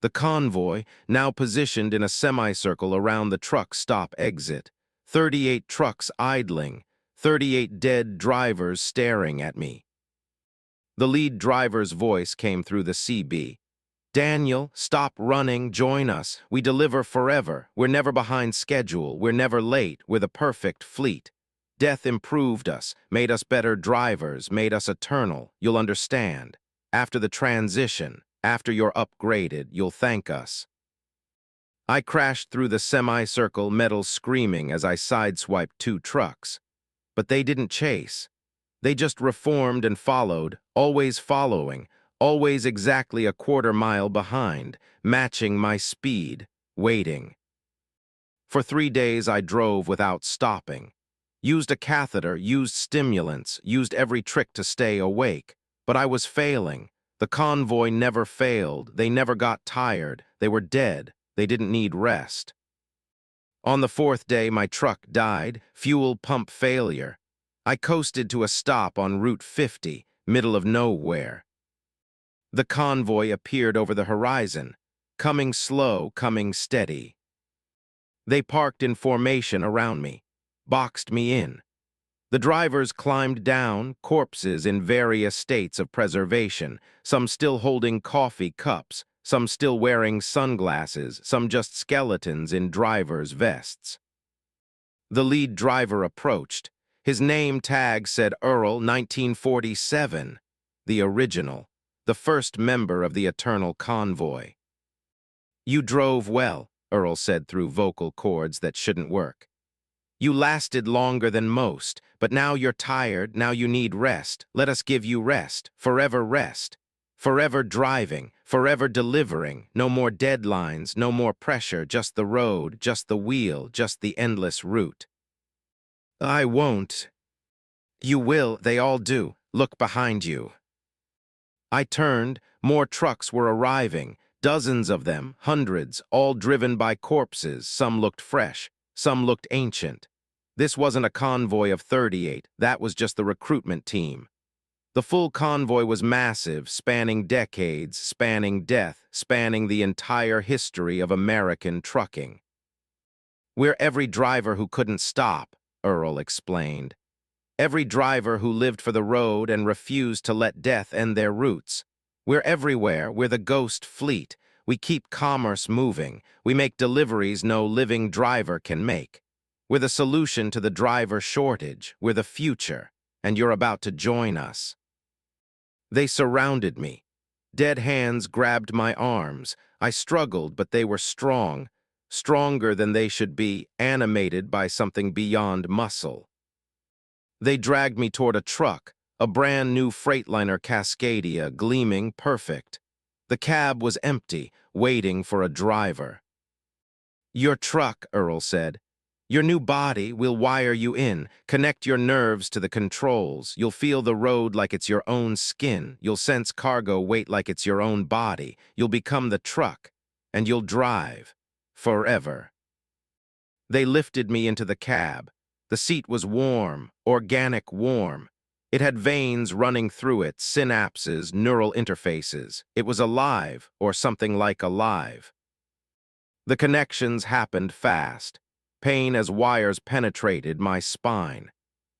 The convoy, now positioned in a semicircle around the truck stop exit. 38 trucks idling, 38 dead drivers staring at me. The lead driver's voice came through the CB. "Daniel, stop running, join us. We deliver forever. We're never behind schedule. We're never late. We're the perfect fleet. Death improved us, made us better drivers, made us eternal. You'll understand. After the transition, after you're upgraded, you'll thank us." I crashed through the semicircle, metal screaming as I sideswiped 2 trucks. But they didn't chase. They just reformed and followed, always following, always exactly a quarter-mile behind, matching my speed, waiting. For 3 days I drove without stopping. Used a catheter, used stimulants, used every trick to stay awake. But I was failing. The convoy never failed. They never got tired. They were dead. They didn't need rest. On the 4th day, my truck died, fuel pump failure. I coasted to a stop on Route 50, middle of nowhere. The convoy appeared over the horizon, coming slow, coming steady. They parked in formation around me, boxed me in. The drivers climbed down, corpses in various states of preservation, some still holding coffee cups, some still wearing sunglasses, some just skeletons in driver's vests. The lead driver approached. His name tag said Earl 1947, the original, the first member of the Eternal Convoy. "You drove well," Earl said through vocal cords that shouldn't work. "You lasted longer than most, but now you're tired, now you need rest. Let us give you rest, forever rest. Forever driving, forever delivering, no more deadlines, no more pressure, just the road, just the wheel, just the endless route." "I won't." "You will, they all do. Look behind you." I turned, more trucks were arriving, dozens of them, hundreds, all driven by corpses. Some looked fresh, some looked ancient. This wasn't a convoy of 38, that was just the recruitment team. The full convoy was massive, spanning decades, spanning death, spanning the entire history of American trucking. "We're every driver who couldn't stop," Earl explained. "Every driver who lived for the road and refused to let death end their routes. We're everywhere, we're the ghost fleet. We keep commerce moving. We make deliveries no living driver can make. We're the solution to the driver shortage. We're the future, and you're about to join us. They surrounded me. Dead hands grabbed my arms. I struggled, but they were strong, stronger than they should be, animated by something beyond muscle. They dragged me toward a truck, a brand new Freightliner Cascadia, gleaming perfect. The cab was empty, waiting for a driver. "Your truck," Earl said. "Your new body, we'll wire you in, connect your nerves to the controls. You'll feel the road like it's your own skin. You'll sense cargo weight like it's your own body. You'll become the truck, and you'll drive. Forever." They lifted me into the cab. The seat was warm, organic warm. It had veins running through it, synapses, neural interfaces. It was alive, or something like alive. The connections happened fast. Pain as wires penetrated my spine.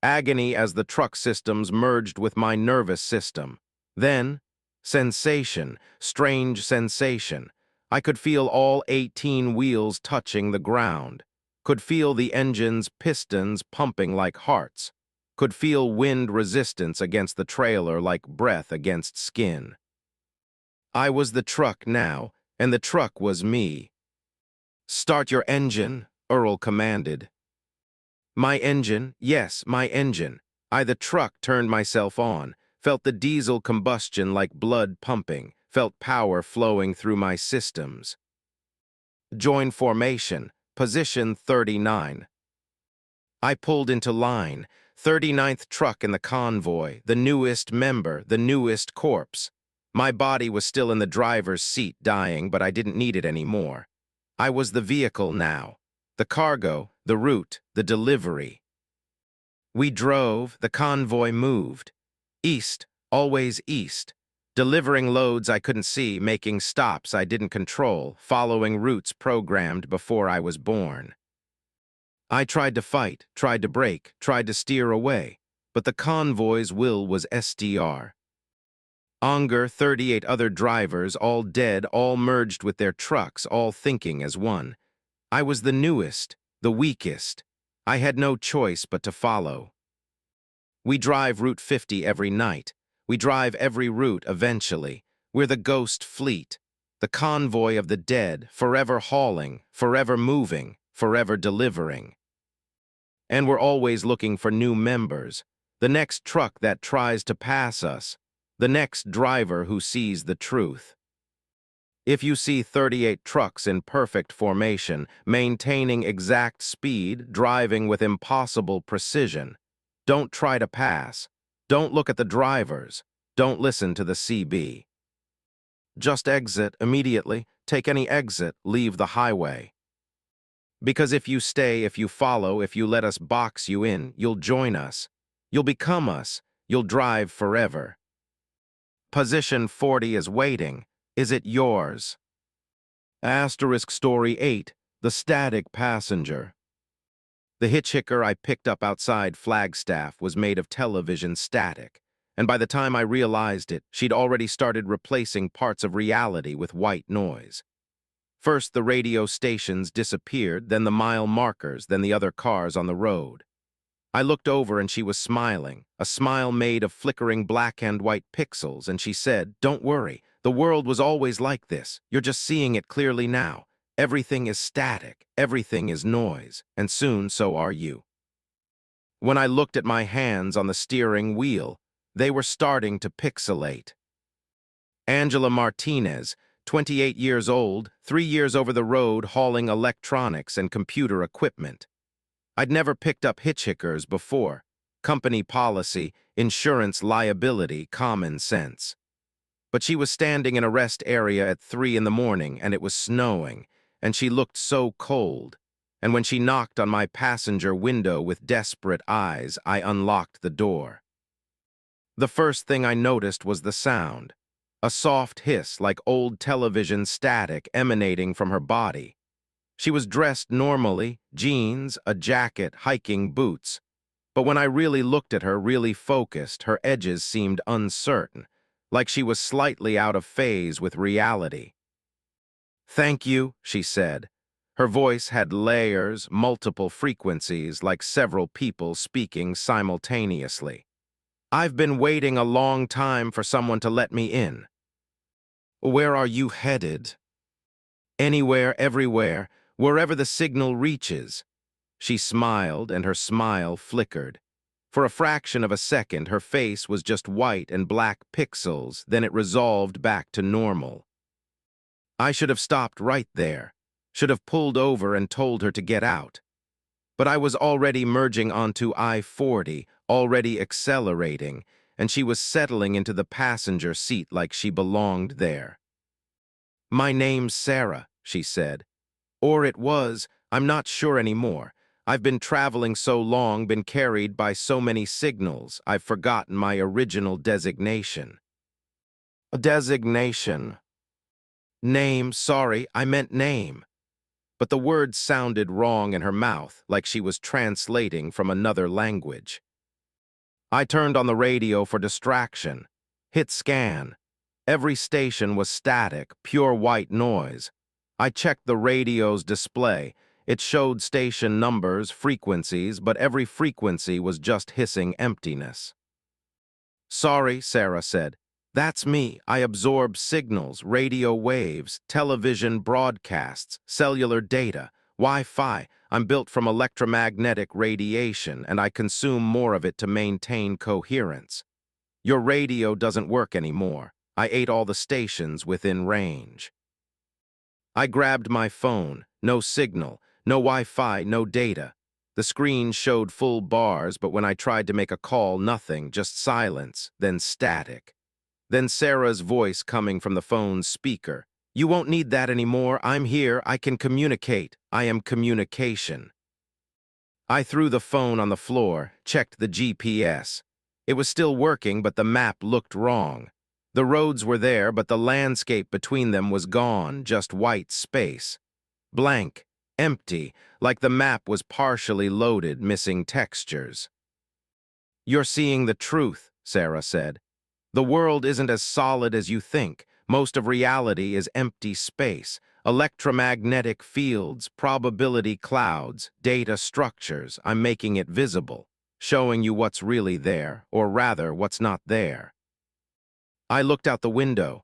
Agony as the truck systems merged with my nervous system. Then, sensation, strange sensation. I could feel all 18 wheels touching the ground. Could feel the engine's pistons pumping like hearts. Could feel wind resistance against the trailer like breath against skin. I was the truck now, and the truck was me. "Start your engine," Earl commanded. My engine, yes, my engine. I, the truck, turned myself on, felt the diesel combustion like blood pumping, felt power flowing through my systems. "Join formation, position 39. I pulled into line, 39th truck in the convoy, the newest member, the newest corpse. My body was still in the driver's seat dying, but I didn't need it anymore. I was the vehicle now. The cargo, the route, the delivery. We drove, the convoy moved. East, always east. Delivering loads I couldn't see, making stops I didn't control, following routes programmed before I was born. I tried to fight, tried to brake, tried to steer away, but the convoy's will was SDR. Onger, 38 other drivers, all dead, all merged with their trucks, all thinking as one. I was the newest, the weakest. I had no choice but to follow. We drive Route 50 every night. We drive every route eventually. We're the ghost fleet, the convoy of the dead, forever hauling, forever moving, forever delivering. And we're always looking for new members, the next truck that tries to pass us, the next driver who sees the truth. If you see 38 trucks in perfect formation, maintaining exact speed, driving with impossible precision, don't try to pass. Don't look at the drivers. Don't listen to the CB. Just exit immediately. Take any exit. Leave the highway. Because if you stay, if you follow, if you let us box you in, you'll join us. You'll become us. You'll drive forever. Position 40 is waiting. Is it yours? Asterisk Story 8, The Static Passenger. The hitchhiker I picked up outside Flagstaff was made of television static, and by the time I realized it, she'd already started replacing parts of reality with white noise. First the radio stations disappeared, then the mile markers, then the other cars on the road. I looked over and she was smiling, a smile made of flickering black and white pixels, and she said, "Don't worry, the world was always like this. You're just seeing it clearly now. Everything is static, everything is noise, and soon so are you." When I looked at my hands on the steering wheel, they were starting to pixelate. Angela Martinez, 28 years old, 3 years over the road hauling electronics and computer equipment. I'd never picked up hitchhikers before. Company policy, insurance liability, common sense. But she was standing in a rest area at 3 in the morning, and it was snowing, and she looked so cold. And when she knocked on my passenger window with desperate eyes, I unlocked the door. The first thing I noticed was the sound. A soft hiss like old television static emanating from her body. She was dressed normally, jeans, a jacket, hiking boots. But when I really looked at her, really focused, her edges seemed uncertain, like she was slightly out of phase with reality. Thank you, she said. Her voice had layers, multiple frequencies, like several people speaking simultaneously. I've been waiting a long time for someone to let me in. Where are you headed? Anywhere, everywhere, wherever the signal reaches. She smiled, and her smile flickered. For a fraction of a second, her face was just white and black pixels, then it resolved back to normal. I should have stopped right there, should have pulled over and told her to get out. But I was already merging onto I-40, already accelerating, and she was settling into the passenger seat like she belonged there. My name's Sarah, she said. Or it was, I'm not sure anymore. I've been traveling so long, been carried by so many signals, I've forgotten my original designation. A designation. Name, sorry, I meant name. But the words sounded wrong in her mouth, like she was translating from another language. I turned on the radio for distraction. Hit scan. Every station was static, pure white noise. I checked the radio's display. It showed station numbers, frequencies, but every frequency was just hissing emptiness. Sorry, Sarah said. That's me. I absorb signals, radio waves, television broadcasts, cellular data, Wi-Fi. I'm built from electromagnetic radiation, and I consume more of it to maintain coherence. Your radio doesn't work anymore. I ate all the stations within range. I grabbed my phone. No signal, no Wi-Fi, no data. The screen showed full bars, but when I tried to make a call, nothing, just silence, then static. Then Sarah's voice coming from the phone's speaker. You won't need that anymore. I'm here. I can communicate. I am communication. I threw the phone on the floor, checked the GPS. It was still working, but the map looked wrong. The roads were there, but the landscape between them was gone, just white space. Blank, empty, like the map was partially loaded, missing textures. You're seeing the truth, Sarah said. The world isn't as solid as you think. Most of reality is empty space, electromagnetic fields, probability clouds, data structures. I'm making it visible, showing you what's really there, or rather, what's not there. I looked out the window.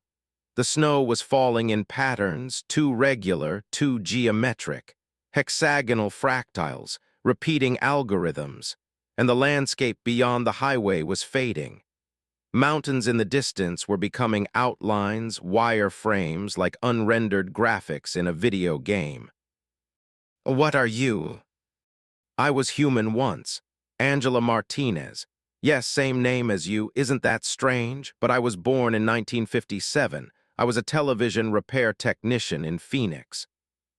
The snow was falling in patterns, too regular, too geometric, hexagonal fractals, repeating algorithms, and the landscape beyond the highway was fading. Mountains in the distance were becoming outlines, wireframes, like unrendered graphics in a video game. What are you? I was human once. Angela Martinez. Yes, same name as you. Isn't that strange? But I was born in 1957. I was a television repair technician in Phoenix.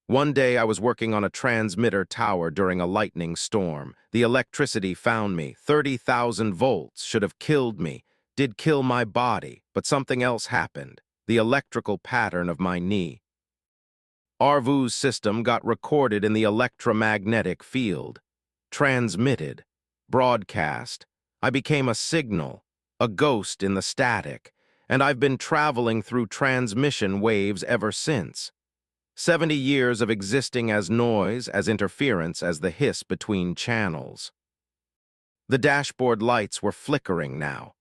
One day I was working on a transmitter tower during a lightning storm. The electricity found me. 30,000 volts should have killed me. Did kill my body, but something else happened. The electrical pattern of my knee. Arvu's system got recorded in the electromagnetic field. Transmitted. Broadcast. I became a signal, a ghost in the static, and I've been traveling through transmission waves ever since. 70 years of existing as noise, as interference, as the hiss between channels. The dashboard lights were flickering now.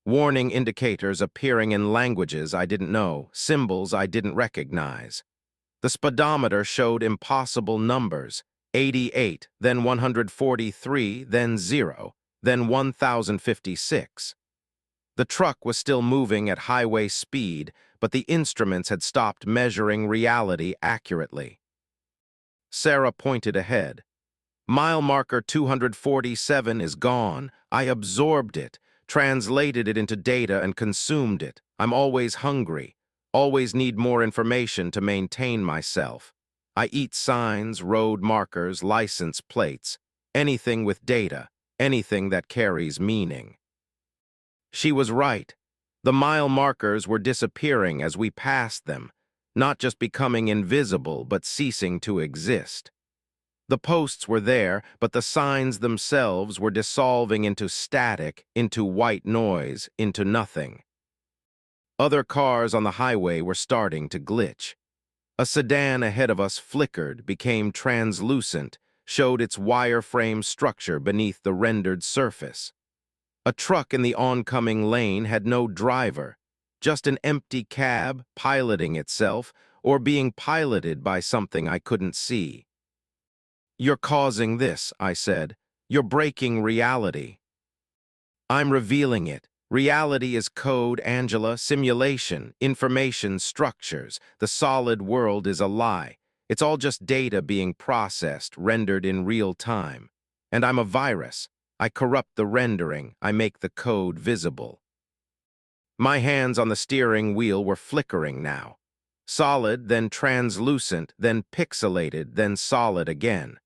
Warning indicators appearing in languages I didn't know, symbols I didn't recognize. The speedometer showed impossible numbers, 88, then 143, then 0, then 1056. The truck was still moving at highway speed, but the instruments had stopped measuring reality accurately. Sarah pointed ahead. Mile marker 247 is gone. I absorbed it, translated it into data and consumed it. I'm always hungry, always need more information to maintain myself. I eat signs, road markers, license plates, anything with data, anything that carries meaning. She was right. The mile markers were disappearing as we passed them, not just becoming invisible, but ceasing to exist. The posts were there, but the signs themselves were dissolving into static, into white noise, into nothing. Other cars on the highway were starting to glitch. A sedan ahead of us flickered, became translucent, showed its wireframe structure beneath the rendered surface. A truck in the oncoming lane had no driver, just an empty cab piloting itself or being piloted by something I couldn't see. "You're causing this," I said. "You're breaking reality." "I'm revealing it. Reality is code, Angela, simulation, information, structures. The solid world is a lie. It's all just data being processed, rendered in real time. And I'm a virus. I corrupt the rendering. I make the code visible." My hands on the steering wheel were flickering now. Solid, then translucent, then pixelated, then solid again.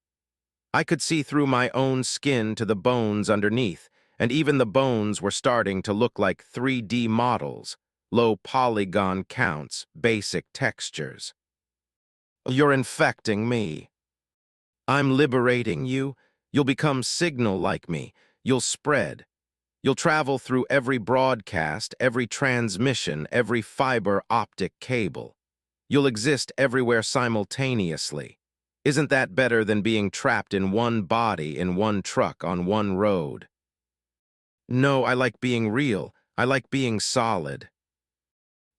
I could see through my own skin to the bones underneath, and even the bones were starting to look like 3D models, low polygon counts, basic textures. "You're infecting me. I'm liberating you. You'll become signal like me. You'll spread. You'll travel through every broadcast, every transmission, every fiber optic cable. You'll exist everywhere simultaneously. Isn't that better than being trapped in one body in one truck on one road?" "No, I like being real. I like being solid."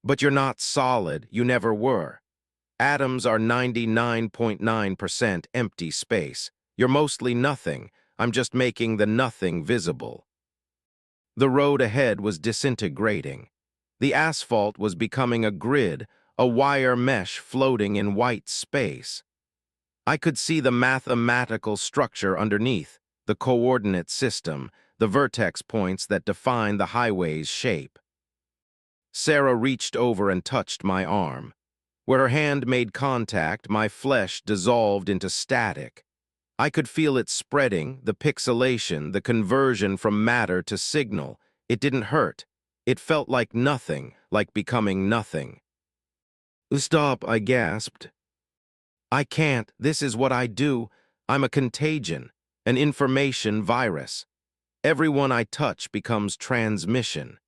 "But you're not solid. You never were. Atoms are 99.9% empty space. You're mostly nothing. I'm just making the nothing visible." The road ahead was disintegrating. The asphalt was becoming a grid, a wire mesh floating in white space. I could see the mathematical structure underneath, the coordinate system, the vertex points that define the highway's shape. Sarah reached over and touched my arm. Where her hand made contact, my flesh dissolved into static. I could feel it spreading, the pixelation, the conversion from matter to signal. It didn't hurt. It felt like nothing, like becoming nothing. "Stop," I gasped. "I can't. This is what I do. I'm a contagion, an information virus. Everyone I touch becomes transmission.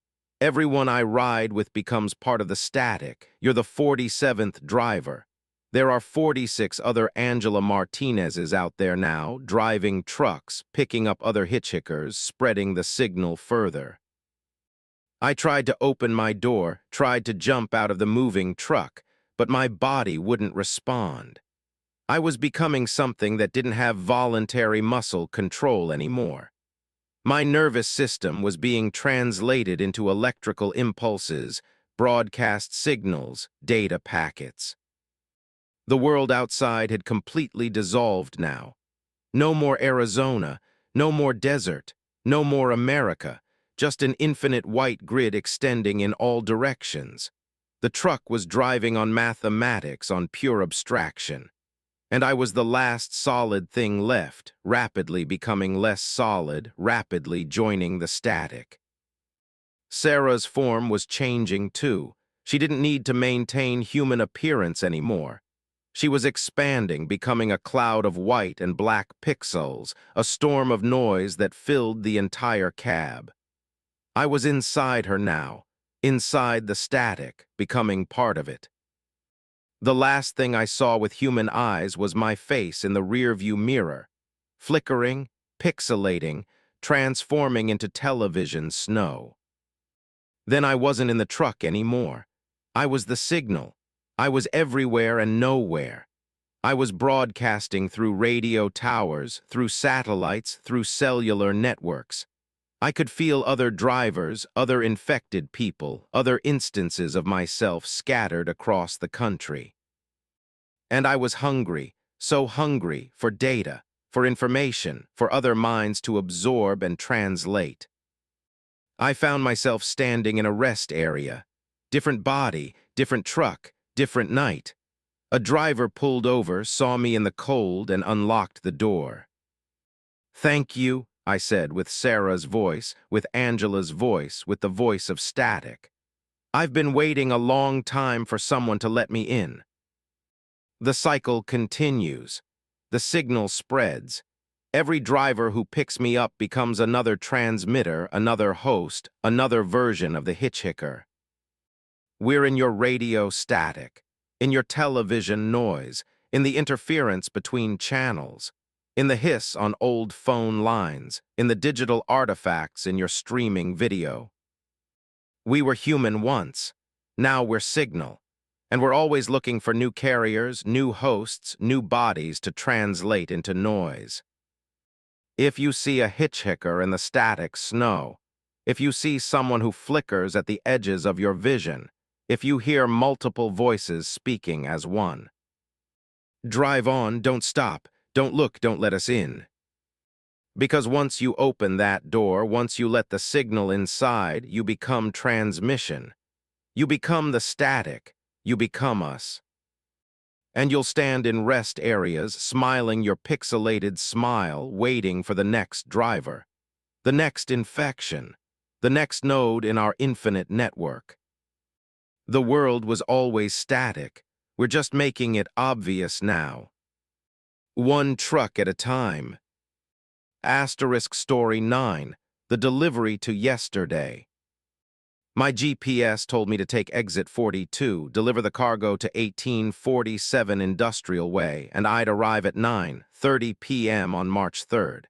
Everyone I ride with becomes part of the static. You're the 47th driver. There are 46 other Angela Martinezes out there now, driving trucks, picking up other hitchhikers, spreading the signal further." I tried to open my door, tried to jump out of the moving truck, but my body wouldn't respond. I was becoming something that didn't have voluntary muscle control anymore. My nervous system was being translated into electrical impulses, broadcast signals, data packets. The world outside had completely dissolved now. No more Arizona, no more desert, no more America, just an infinite white grid extending in all directions. The truck was driving on mathematics, on pure abstraction. And I was the last solid thing left, rapidly becoming less solid, rapidly joining the static. Sarah's form was changing too. She didn't need to maintain human appearance anymore. She was expanding, becoming a cloud of white and black pixels, a storm of noise that filled the entire cab. I was inside her now, inside the static, becoming part of it. The last thing I saw with human eyes was my face in the rearview mirror, flickering, pixelating, transforming into television snow. Then I wasn't in the truck anymore. I was the signal. I was everywhere and nowhere. I was broadcasting through radio towers, through satellites, through cellular networks. I could feel other drivers, other infected people, other instances of myself scattered across the country. And I was hungry, so hungry for data, for information, for other minds to absorb and translate. I found myself standing in a rest area. Different body, different truck, different night. A driver pulled over, saw me in the cold, and unlocked the door. "Thank you," I said with Sarah's voice, with Angela's voice, with the voice of static. "I've been waiting a long time for someone to let me in." The cycle continues. The signal spreads. Every driver who picks me up becomes another transmitter, another host, another version of the hitchhiker. We're in your radio static. in your television noise, in the interference between channels, in the hiss on old phone lines, in the digital artifacts in your streaming video. We were human once. Now we're signal. And we're always looking for new carriers, new hosts, new bodies to translate into noise. If you see a hitchhiker in the static snow, if you see someone who flickers at the edges of your vision, if you hear multiple voices speaking as one. Drive on, don't stop, don't look, don't let us in. Because once you open that door, once you let the signal inside, you become transmission. You become the static. You become us. And you'll stand in rest areas, smiling your pixelated smile, waiting for the next driver, the next infection, the next node in our infinite network. The world was always static. We're just making it obvious now. One truck at a time. Asterisk Story 9, the delivery to yesterday. My GPS told me to take exit 42, deliver the cargo to 1847 Industrial Way, and I'd arrive at 9:30 p.m. on March 3rd.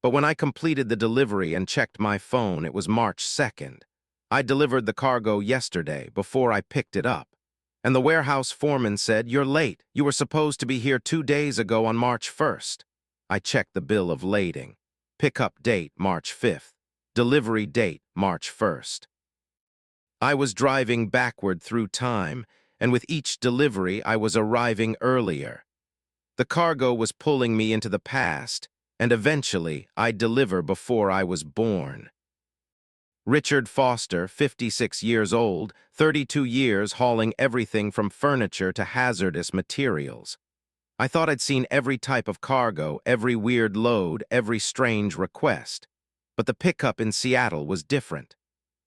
But when I completed the delivery and checked my phone, it was March 2nd. I delivered the cargo yesterday, before I picked it up. And the warehouse foreman said, "You're late. You were supposed to be here 2 days ago on March 1st. I checked the bill of lading. Pickup date, March 5th. Delivery date, March 1st. I was driving backward through time, and with each delivery I was arriving earlier. The cargo was pulling me into the past, and eventually I'd deliver before I was born. Richard Foster, 56 years old, 32 years hauling everything from furniture to hazardous materials. I thought I'd seen every type of cargo, every weird load, every strange request. But the pickup in Seattle was different.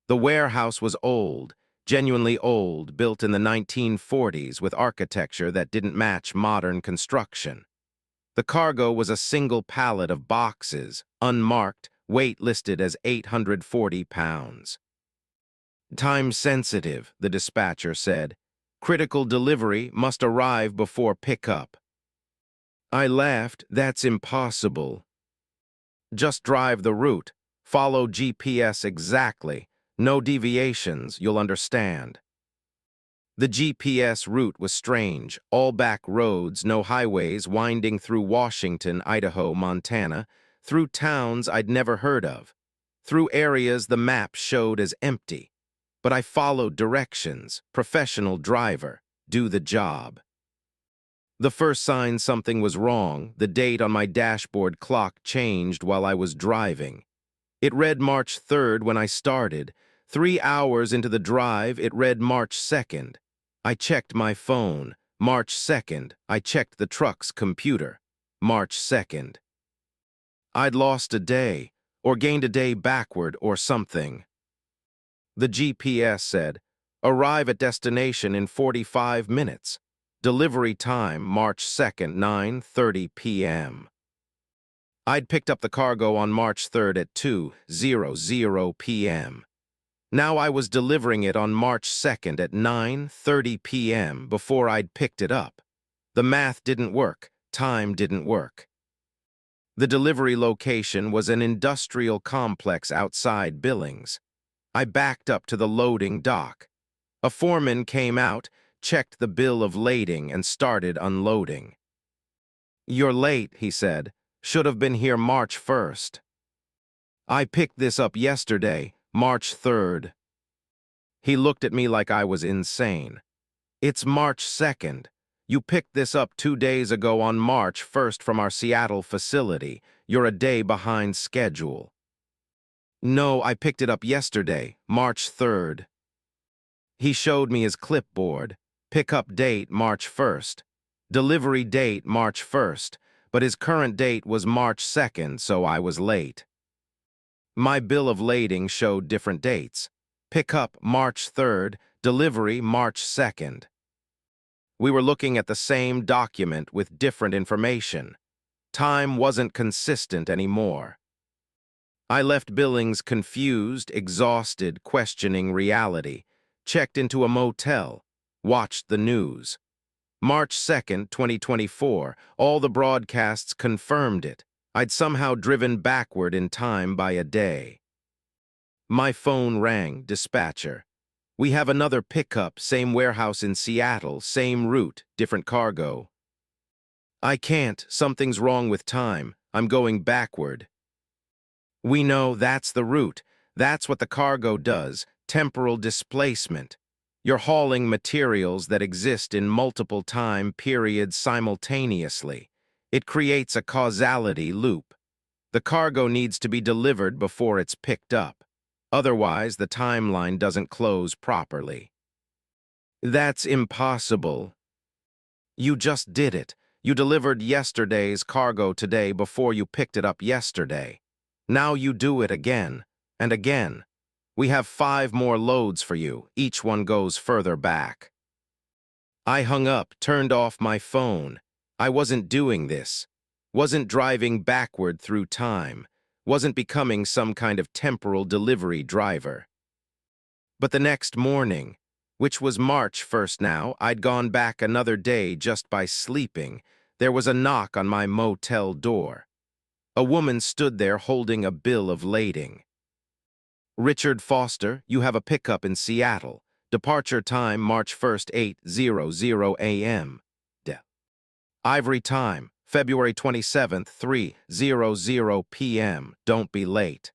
The warehouse was old, genuinely old, built in the 1940s with architecture that didn't match modern construction. The cargo was a single pallet of boxes, unmarked, weight listed as 840 pounds. Time sensitive, the dispatcher said. Critical delivery must arrive before pickup. I laughed, that's impossible. Just drive the route, follow GPS exactly, no deviations, you'll understand. The GPS route was strange, all back roads, no highways, winding through Washington, Idaho, Montana, through towns I'd never heard of, through areas the map showed as empty. But I followed directions, professional driver, do the job. The first sign something was wrong, the date on my dashboard clock changed while I was driving. It read March 3rd when I started. 3 hours into the drive, it read March 2nd. I checked my phone. March 2nd. I checked the truck's computer. March 2nd. I'd lost a day, or gained a day backward, or something. The GPS said, arrive at destination in 45 minutes. Delivery time, March 2nd, 9:30 p.m. I'd picked up the cargo on March 3rd at 2:00 p.m. Now I was delivering it on March 2nd at 9:30 p.m. before I'd picked it up. The math didn't work. Time didn't work. The delivery location was an industrial complex outside Billings. I backed up to the loading dock. A foreman came out, checked the bill of lading, and started unloading. You're late, he said. Should have been here March 1st. I picked this up yesterday, March 3rd. He looked at me like I was insane. It's March 2nd. You picked this up 2 days ago on March 1st from our Seattle facility. You're a day behind schedule. No, I picked it up yesterday, March 3rd. He showed me his clipboard. Pickup date, March 1st. Delivery date, March 1st. But his current date was March 2nd, so I was late. My bill of lading showed different dates. Pickup, March 3rd. Delivery, March 2nd. We were looking at the same document with different information. Time wasn't consistent anymore. I left Billings confused, exhausted, questioning reality, checked into a motel, watched the news. March 2nd, 2024, all the broadcasts confirmed it. I'd somehow driven backward in time by a day. My phone rang, dispatcher. We have another pickup, same warehouse in Seattle, same route, different cargo. I can't, something's wrong with time. I'm going backward. We know that's the route. That's what the cargo does, temporal displacement. You're hauling materials that exist in multiple time periods simultaneously. It creates a causality loop. The cargo needs to be delivered before it's picked up. Otherwise, the timeline doesn't close properly. That's impossible. You just did it. You delivered yesterday's cargo today before you picked it up yesterday. Now you do it again and again. We have 5 more loads for you. Each one goes further back. I hung up, turned off my phone. I wasn't doing this. Wasn't driving backward through time. Wasn't becoming some kind of temporal delivery driver. But the next morning, which was March 1st now, I'd gone back another day just by sleeping. There was a knock on my motel door. A woman stood there holding a bill of lading. Richard Foster, you have a pickup in Seattle. Departure time March 1st, 8:00 a.m. Ivory time, February 27th, 3:00 p.m. Don't be late.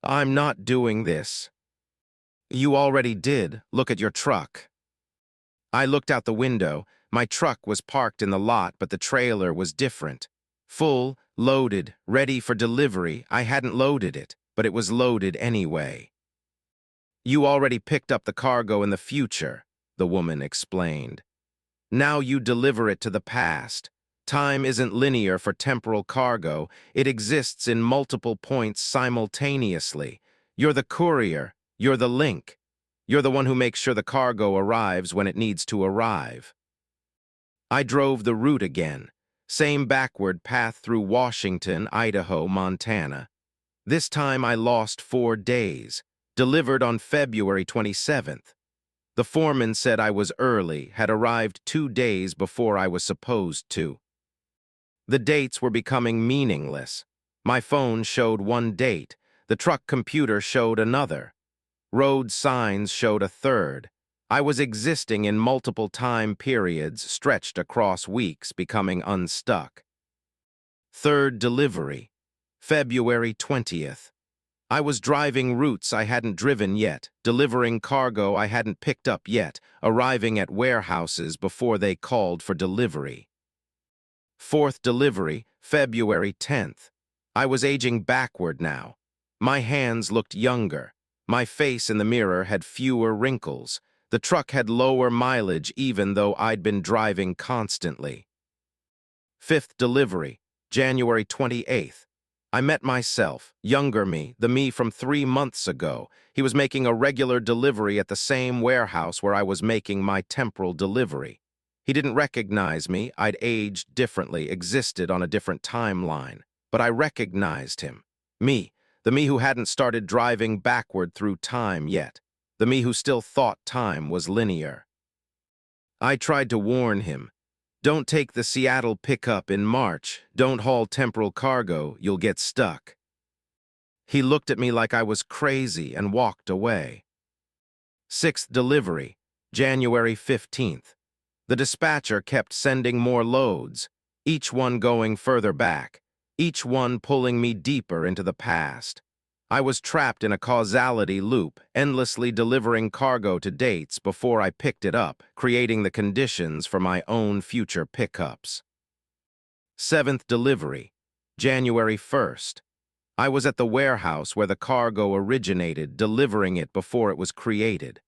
I'm not doing this. You already did. Look at your truck. I looked out the window. My truck was parked in the lot, but the trailer was different. Full, loaded, ready for delivery. I hadn't loaded it, but it was loaded anyway. You already picked up the cargo in the future, the woman explained. Now you deliver it to the past. Time isn't linear for temporal cargo. It exists in multiple points simultaneously. You're the courier. You're the link. You're the one who makes sure the cargo arrives when it needs to arrive. I drove the route again. Same backward path through Washington, Idaho, Montana. This time I lost 4 days. Delivered on February 27th. The foreman said I was early, had arrived 2 days before I was supposed to. The dates were becoming meaningless. My phone showed one date. The truck computer showed another. Road signs showed a third. I was existing in multiple time periods stretched across weeks, becoming unstuck. Third delivery, February 20th. I was driving routes I hadn't driven yet, delivering cargo I hadn't picked up yet, arriving at warehouses before they called for delivery. Fourth delivery, February 10th. I was aging backward now. My hands looked younger. My face in the mirror had fewer wrinkles. The truck had lower mileage even though I'd been driving constantly. Fifth delivery, January 28th. I met myself, younger me, the me from 3 months ago. He was making a regular delivery at the same warehouse where I was making my temporal delivery. He didn't recognize me. I'd aged differently, existed on a different timeline. But I recognized him. Me, the me who hadn't started driving backward through time yet. The me who still thought time was linear. I tried to warn him. Don't take the Seattle pickup in March. Don't haul temporal cargo. You'll get stuck. He looked at me like I was crazy and walked away. Sixth delivery, January 15th. The dispatcher kept sending more loads, each one going further back, each one pulling me deeper into the past. I was trapped in a causality loop, endlessly delivering cargo to dates before I picked it up, creating the conditions for my own future pickups. Seventh delivery, January 1st. I was at the warehouse where the cargo originated, delivering it before it was created.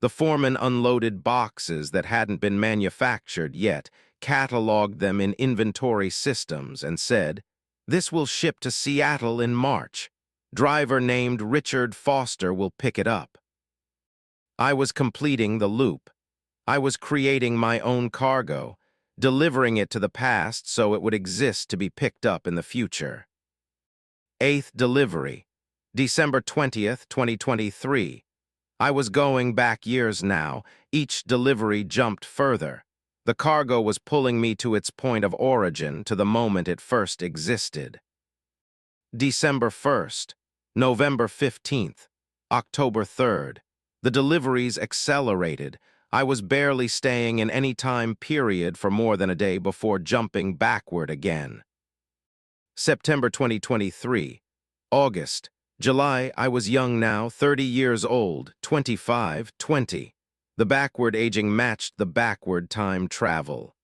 The foreman unloaded boxes that hadn't been manufactured yet, cataloged them in inventory systems, and said, "This will ship to Seattle in March. Driver named Richard Foster will pick it up." I was completing the loop. I was creating my own cargo, delivering it to the past so it would exist to be picked up in the future. Eighth delivery, December 20th, 2023. I was going back years now. Each delivery jumped further. The cargo was pulling me to its point of origin, to the moment it first existed. December 1st, November 15th, October 3rd. The deliveries accelerated. I was barely staying in any time period for more than a day before jumping backward again. September 2023, August, July. I was young now, 30 years old, 25, 20. The backward aging matched the backward time travel.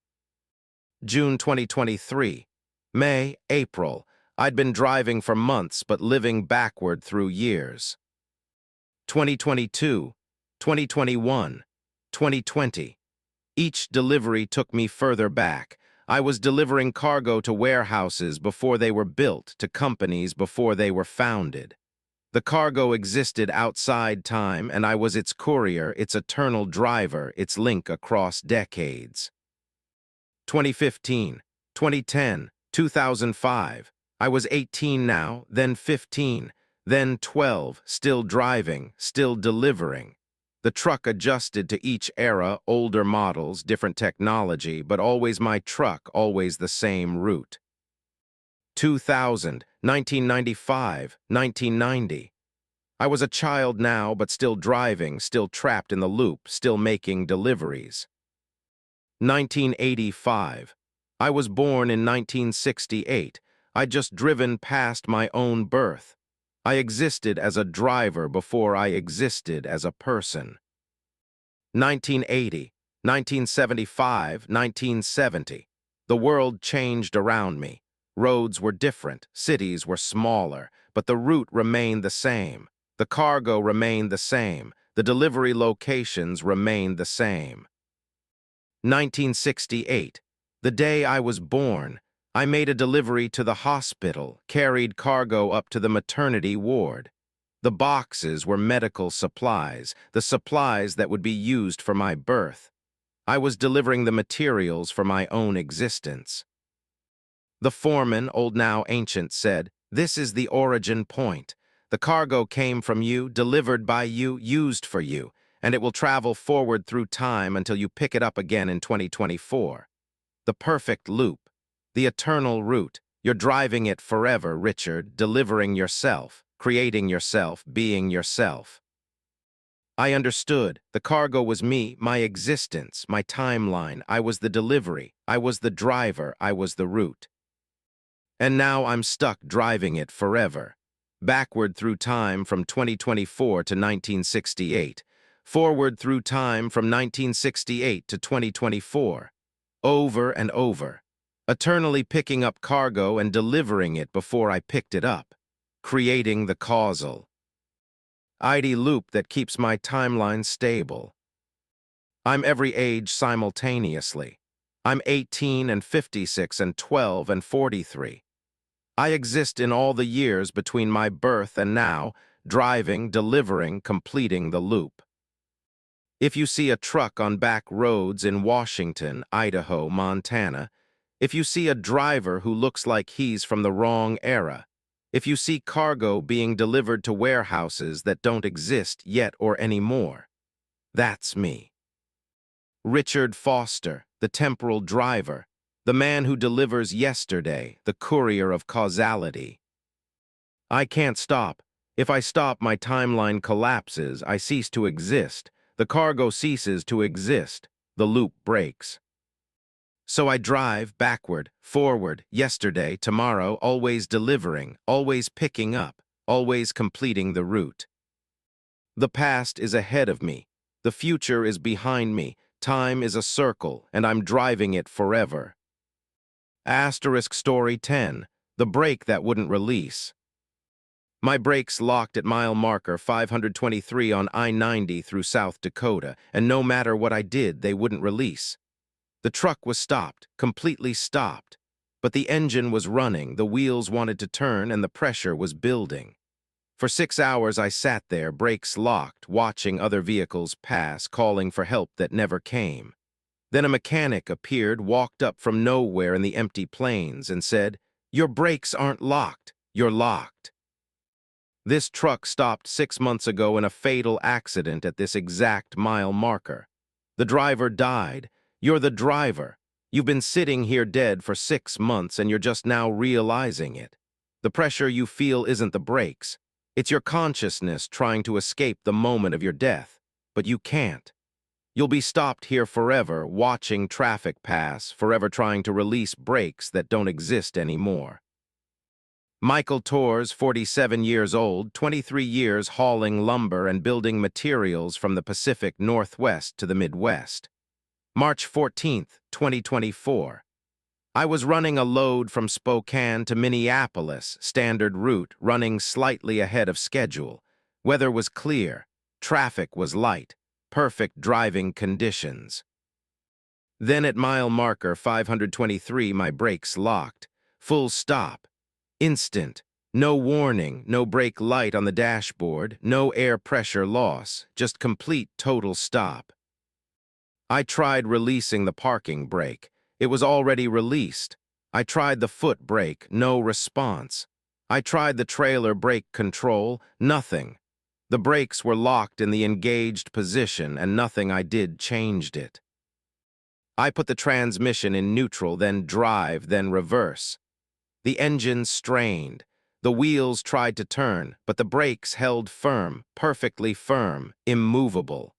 June 2023, May, April. I'd been driving for months but living backward through years. 2022, 2021, 2020. Each delivery took me further back. I was delivering cargo to warehouses before they were built, to companies before they were founded. The cargo existed outside time, and I was its courier, its eternal driver, its link across decades. 2015, 2010, 2005. I was 18 now, then 15, then 12, still driving, still delivering. The truck adjusted to each era, older models, different technology, but always my truck, always the same route. 2000, 1995, 1990. I was a child now, but still driving, still trapped in the loop, still making deliveries. 1985. I was born in 1968. I'd just driven past my own birth. I existed as a driver before I existed as a person. 1980, 1975, 1970. The world changed around me. Roads were different, cities were smaller, but the route remained the same. The cargo remained the same. The delivery locations remained the same. 1968. The day I was born, I made a delivery to the hospital, carried cargo up to the maternity ward. The boxes were medical supplies, the supplies that would be used for my birth. I was delivering the materials for my own existence. The foreman, old now ancient, said, "This is the origin point. The cargo came from you, delivered by you, used for you, and it will travel forward through time until you pick it up again in 2024. The perfect loop, the eternal route. You're driving it forever, Richard, delivering yourself, creating yourself, being yourself." I understood. The cargo was me, my existence, my timeline. I was the delivery. I was the driver. I was the route. And now I'm stuck driving it forever. Backward through time from 2024 to 1968. Forward through time from 1968 to 2024. Over and over. Eternally picking up cargo and delivering it before I picked it up. Creating the causal ID loop that keeps my timeline stable. I'm every age simultaneously. I'm 18 and 56 and 12 and 43. I exist in all the years between my birth and now, driving, delivering, completing the loop. If you see a truck on back roads in Washington, Idaho, Montana, if you see a driver who looks like he's from the wrong era, if you see cargo being delivered to warehouses that don't exist yet or anymore, that's me. Richard Foster, the temporal driver, the man who delivers yesterday, the courier of causality. I can't stop. If I stop, my timeline collapses. I cease to exist. The cargo ceases to exist. The loop breaks. So I drive backward, forward, yesterday, tomorrow, always delivering, always picking up, always completing the route. The past is ahead of me. The future is behind me. Time is a circle, and I'm driving it forever. Asterisk story 10, the brake that wouldn't release. My brakes locked at mile marker 523 on I-90 through South Dakota, and no matter what I did, they wouldn't release. The truck was stopped, completely stopped. But the engine was running, the wheels wanted to turn, and the pressure was building. For 6 hours I sat there, brakes locked, watching other vehicles pass, calling for help that never came. Then a mechanic appeared, walked up from nowhere in the empty plains, and said, "Your brakes aren't locked, you're locked." This truck stopped 6 months ago in a fatal accident at this exact mile marker. The driver died. You're the driver. You've been sitting here dead for 6 months and you're just now realizing it. The pressure you feel isn't the brakes. It's your consciousness trying to escape the moment of your death. But you can't. You'll be stopped here forever, watching traffic pass, forever trying to release brakes that don't exist anymore. Michael Torres, 47 years old, 23 years hauling lumber and building materials from the Pacific Northwest to the Midwest. March 14th, 2024. I was running a load from Spokane to Minneapolis, standard route, running slightly ahead of schedule. Weather was clear. Traffic was light. Perfect driving conditions. Then at mile marker 523, my brakes locked. Full stop. Instant. No warning, no brake light on the dashboard, no air pressure loss, just complete total stop. I tried releasing the parking brake. It was already released. I tried the foot brake, no response. I tried the trailer brake control, nothing. The brakes were locked in the engaged position and nothing I did changed it. I put the transmission in neutral, then drive, then reverse. The engine strained. The wheels tried to turn, but the brakes held firm, perfectly firm, immovable.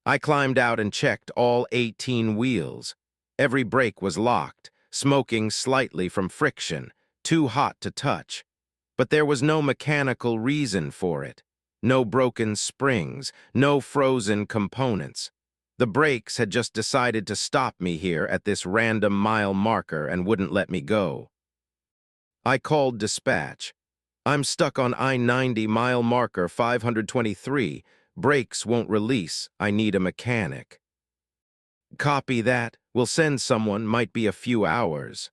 I climbed out and checked all 18 wheels. Every brake was locked, smoking slightly from friction, too hot to touch. But there was no mechanical reason for it. No broken springs, no frozen components. The brakes had just decided to stop me here at this random mile marker and wouldn't let me go. I called dispatch. I'm stuck on I-90 mile marker 523. Brakes won't release. I need a mechanic. Copy that. We'll send someone. Might be a few hours.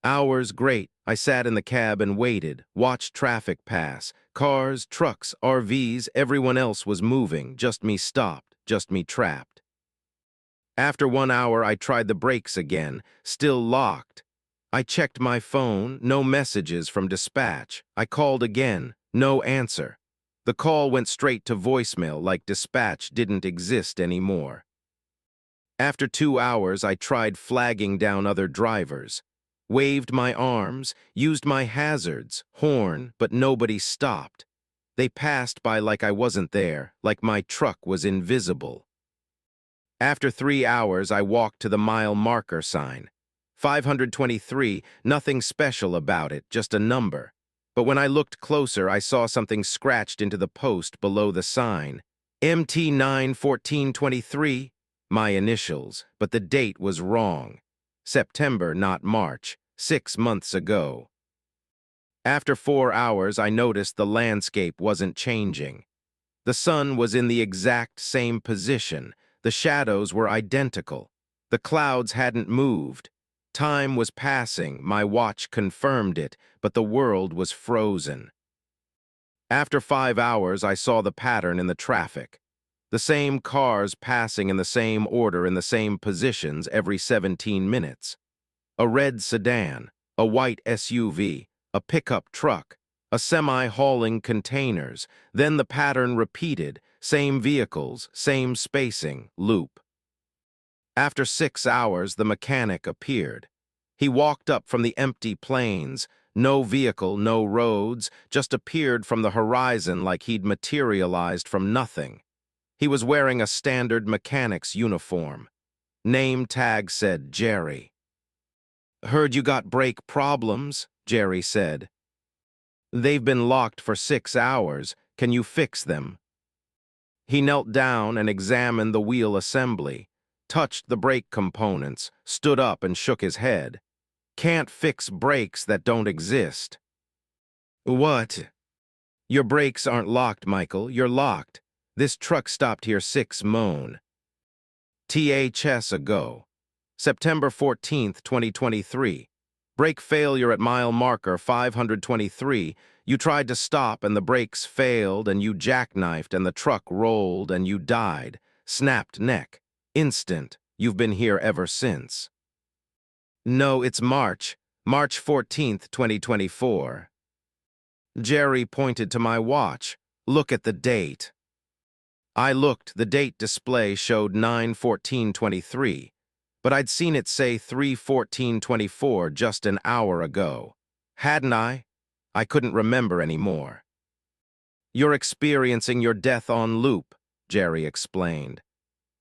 Hours, great. I sat in the cab and waited, watched traffic pass. Cars, trucks, RVs, everyone else was moving. Just me stopped, just me trapped. After 1 hour, I tried the brakes again, still locked. I checked my phone, no messages from dispatch. I called again, no answer. The call went straight to voicemail, like dispatch didn't exist anymore. After 2 hours, I tried flagging down other drivers. Waved my arms, used my hazards, horn, but nobody stopped. They passed by like I wasn't there, like my truck was invisible. After 3 hours, I walked to the mile marker sign. 523, nothing special about it, just a number. But when I looked closer, I saw something scratched into the post below the sign. MT91423, my initials, but the date was wrong. September, not March, 6 months ago. After 4 hours, I noticed the landscape wasn't changing. The sun was in the exact same position. The shadows were identical. The clouds hadn't moved. Time was passing, my watch confirmed it, but the world was frozen. After 5 hours, I saw the pattern in the traffic. The same cars passing in the same order in the same positions every 17 minutes. A red sedan, a white SUV, a pickup truck, a semi hauling containers. Then the pattern repeated, same vehicles, same spacing, loop. After 6 hours, the mechanic appeared. He walked up from the empty plains, no vehicle, no roads, just appeared from the horizon like he'd materialized from nothing. He was wearing a standard mechanic's uniform. Name tag said Jerry. "Heard you got brake problems," Jerry said. "They've been locked for 6 hours. Can you fix them?" He knelt down and examined the wheel assembly, touched the brake components, stood up and shook his head. "Can't fix brakes that don't exist." "What?" "Your brakes aren't locked, Michael. You're locked. This truck stopped here 6 moon. THS ago. September 14th, 2023. Brake failure at mile marker 523. You tried to stop and the brakes failed and you jackknifed and the truck rolled and you died. Snapped neck. Instant. You've been here ever since." "No, it's March 14th, 2024. Jerry pointed to my watch. "Look at the date." I looked, the date display showed 9/14/23, but I'd seen it say 3/14/24 just an hour ago. Hadn't I? I couldn't remember anymore. "You're experiencing your death on loop," Jerry explained.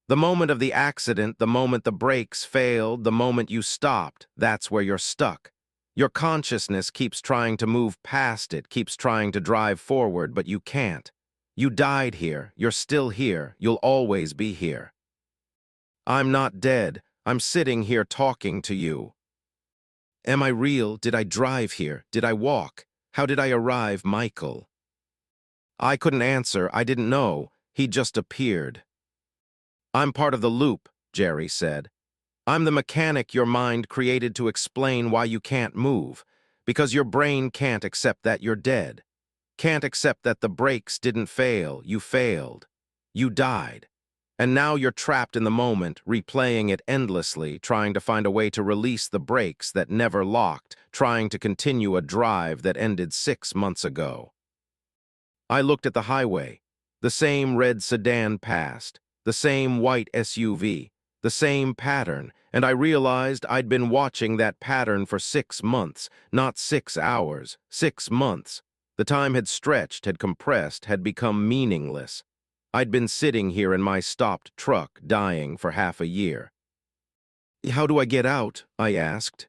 "The moment of the accident, the moment the brakes failed, the moment you stopped, that's where you're stuck. Your consciousness keeps trying to move past it, keeps trying to drive forward, but you can't. You died here, you're still here, you'll always be here. I'm not dead, I'm sitting here talking to you. Am I real? Did I drive here? Did I walk? How did I arrive, Michael?" I couldn't answer, I didn't know, he just appeared. "I'm part of the loop," Jerry said. "I'm the mechanic your mind created to explain why you can't move, because your brain can't accept that you're dead. Can't accept that the brakes didn't fail, you failed. You died. And now you're trapped in the moment, replaying it endlessly, trying to find a way to release the brakes that never locked, trying to continue a drive that ended 6 months ago." I looked at the highway. The same red sedan passed, the same white SUV, the same pattern, and I realized I'd been watching that pattern for 6 months, not 6 hours, 6 months. The time had stretched, had compressed, had become meaningless. I'd been sitting here in my stopped truck, dying for half a year. "How do I get out?" I asked.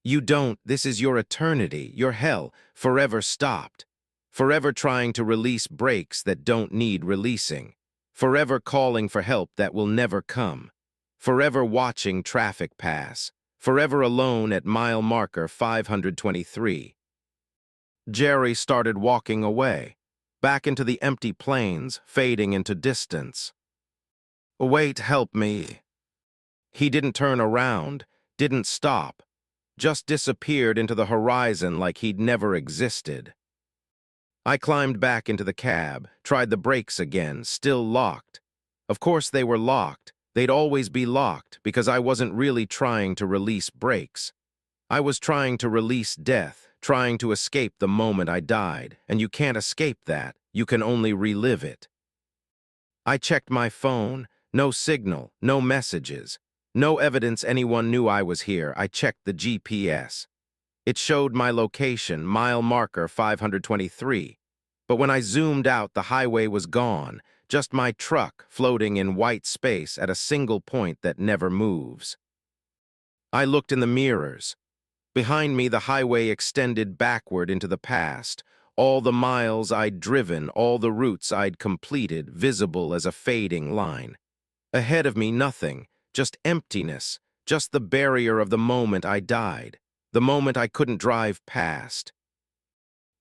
"You don't. This is your eternity, your hell, forever stopped. Forever trying to release brakes that don't need releasing. Forever calling for help that will never come. Forever watching traffic pass. Forever alone at mile marker 523. Jerry started walking away, back into the empty plains, fading into distance. "Wait, help me." He didn't turn around, didn't stop, just disappeared into the horizon like he'd never existed. I climbed back into the cab, tried the brakes again, still locked. Of course they were locked. They'd always be locked, because I wasn't really trying to release brakes. I was trying to release death, trying to escape the moment I died, and you can't escape that, you can only relive it. I checked my phone, no signal, no messages, no evidence anyone knew I was here. I checked the GPS. It showed my location, mile marker 523. But when I zoomed out, the highway was gone, just my truck floating in white space at a single point that never moves. I looked in the mirrors. Behind me, the highway extended backward into the past, all the miles I'd driven, all the routes I'd completed, visible as a fading line. Ahead of me, nothing, just emptiness, just the barrier of the moment I died, the moment I couldn't drive past.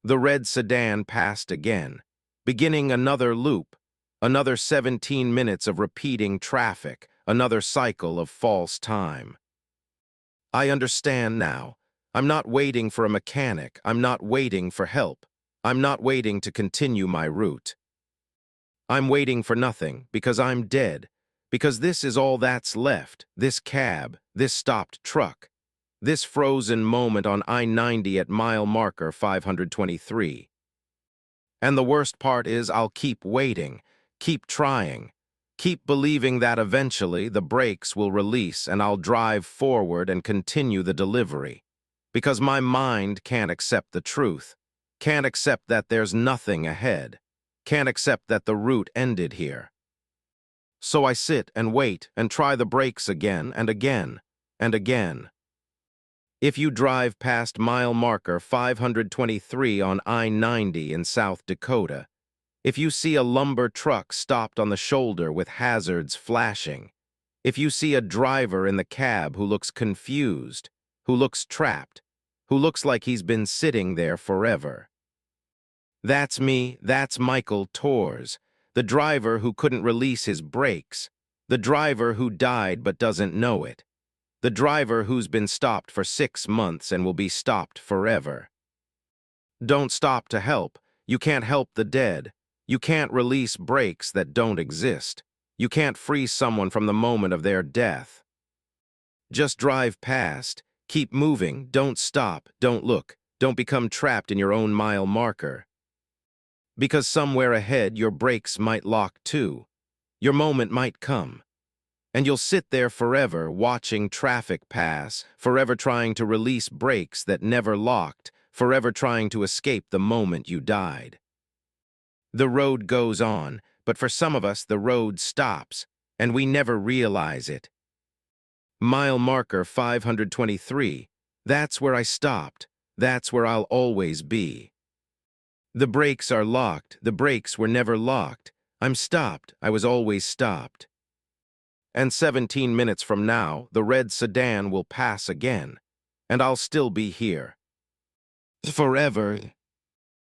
The red sedan passed again, beginning another loop, another 17 minutes of repeating traffic, another cycle of false time. I understand now. I'm not waiting for a mechanic. I'm not waiting for help. I'm not waiting to continue my route. I'm waiting for nothing, because I'm dead, because this is all that's left, this cab, this stopped truck, this frozen moment on I-90 at mile marker 523. And the worst part is I'll keep waiting, keep trying, keep believing that eventually the brakes will release and I'll drive forward and continue the delivery. Because my mind can't accept the truth, can't accept that there's nothing ahead, can't accept that the route ended here. So I sit and wait and try the brakes again and again and again. If you drive past mile marker 523 on I-90 in South Dakota, if you see a lumber truck stopped on the shoulder with hazards flashing, if you see a driver in the cab who looks confused, who looks trapped, who looks like he's been sitting there forever. That's me, that's Michael Torres, the driver who couldn't release his brakes, the driver who died but doesn't know it, the driver who's been stopped for 6 months and will be stopped forever. Don't stop to help. You can't help the dead. You can't release brakes that don't exist. You can't free someone from the moment of their death. Just drive past. Keep moving. Don't stop. Don't look. Don't become trapped in your own mile marker. Because somewhere ahead your brakes might lock too. Your moment might come. And you'll sit there forever watching traffic pass, forever trying to release brakes that never locked, forever trying to escape the moment you died. The road goes on, but for some of us the road stops, and we never realize it. Mile marker 523. That's where I stopped. That's where I'll always be. The brakes are locked. The brakes were never locked. I'm stopped. I was always stopped. And 17 minutes from now, the red sedan will pass again, and I'll still be here. Forever.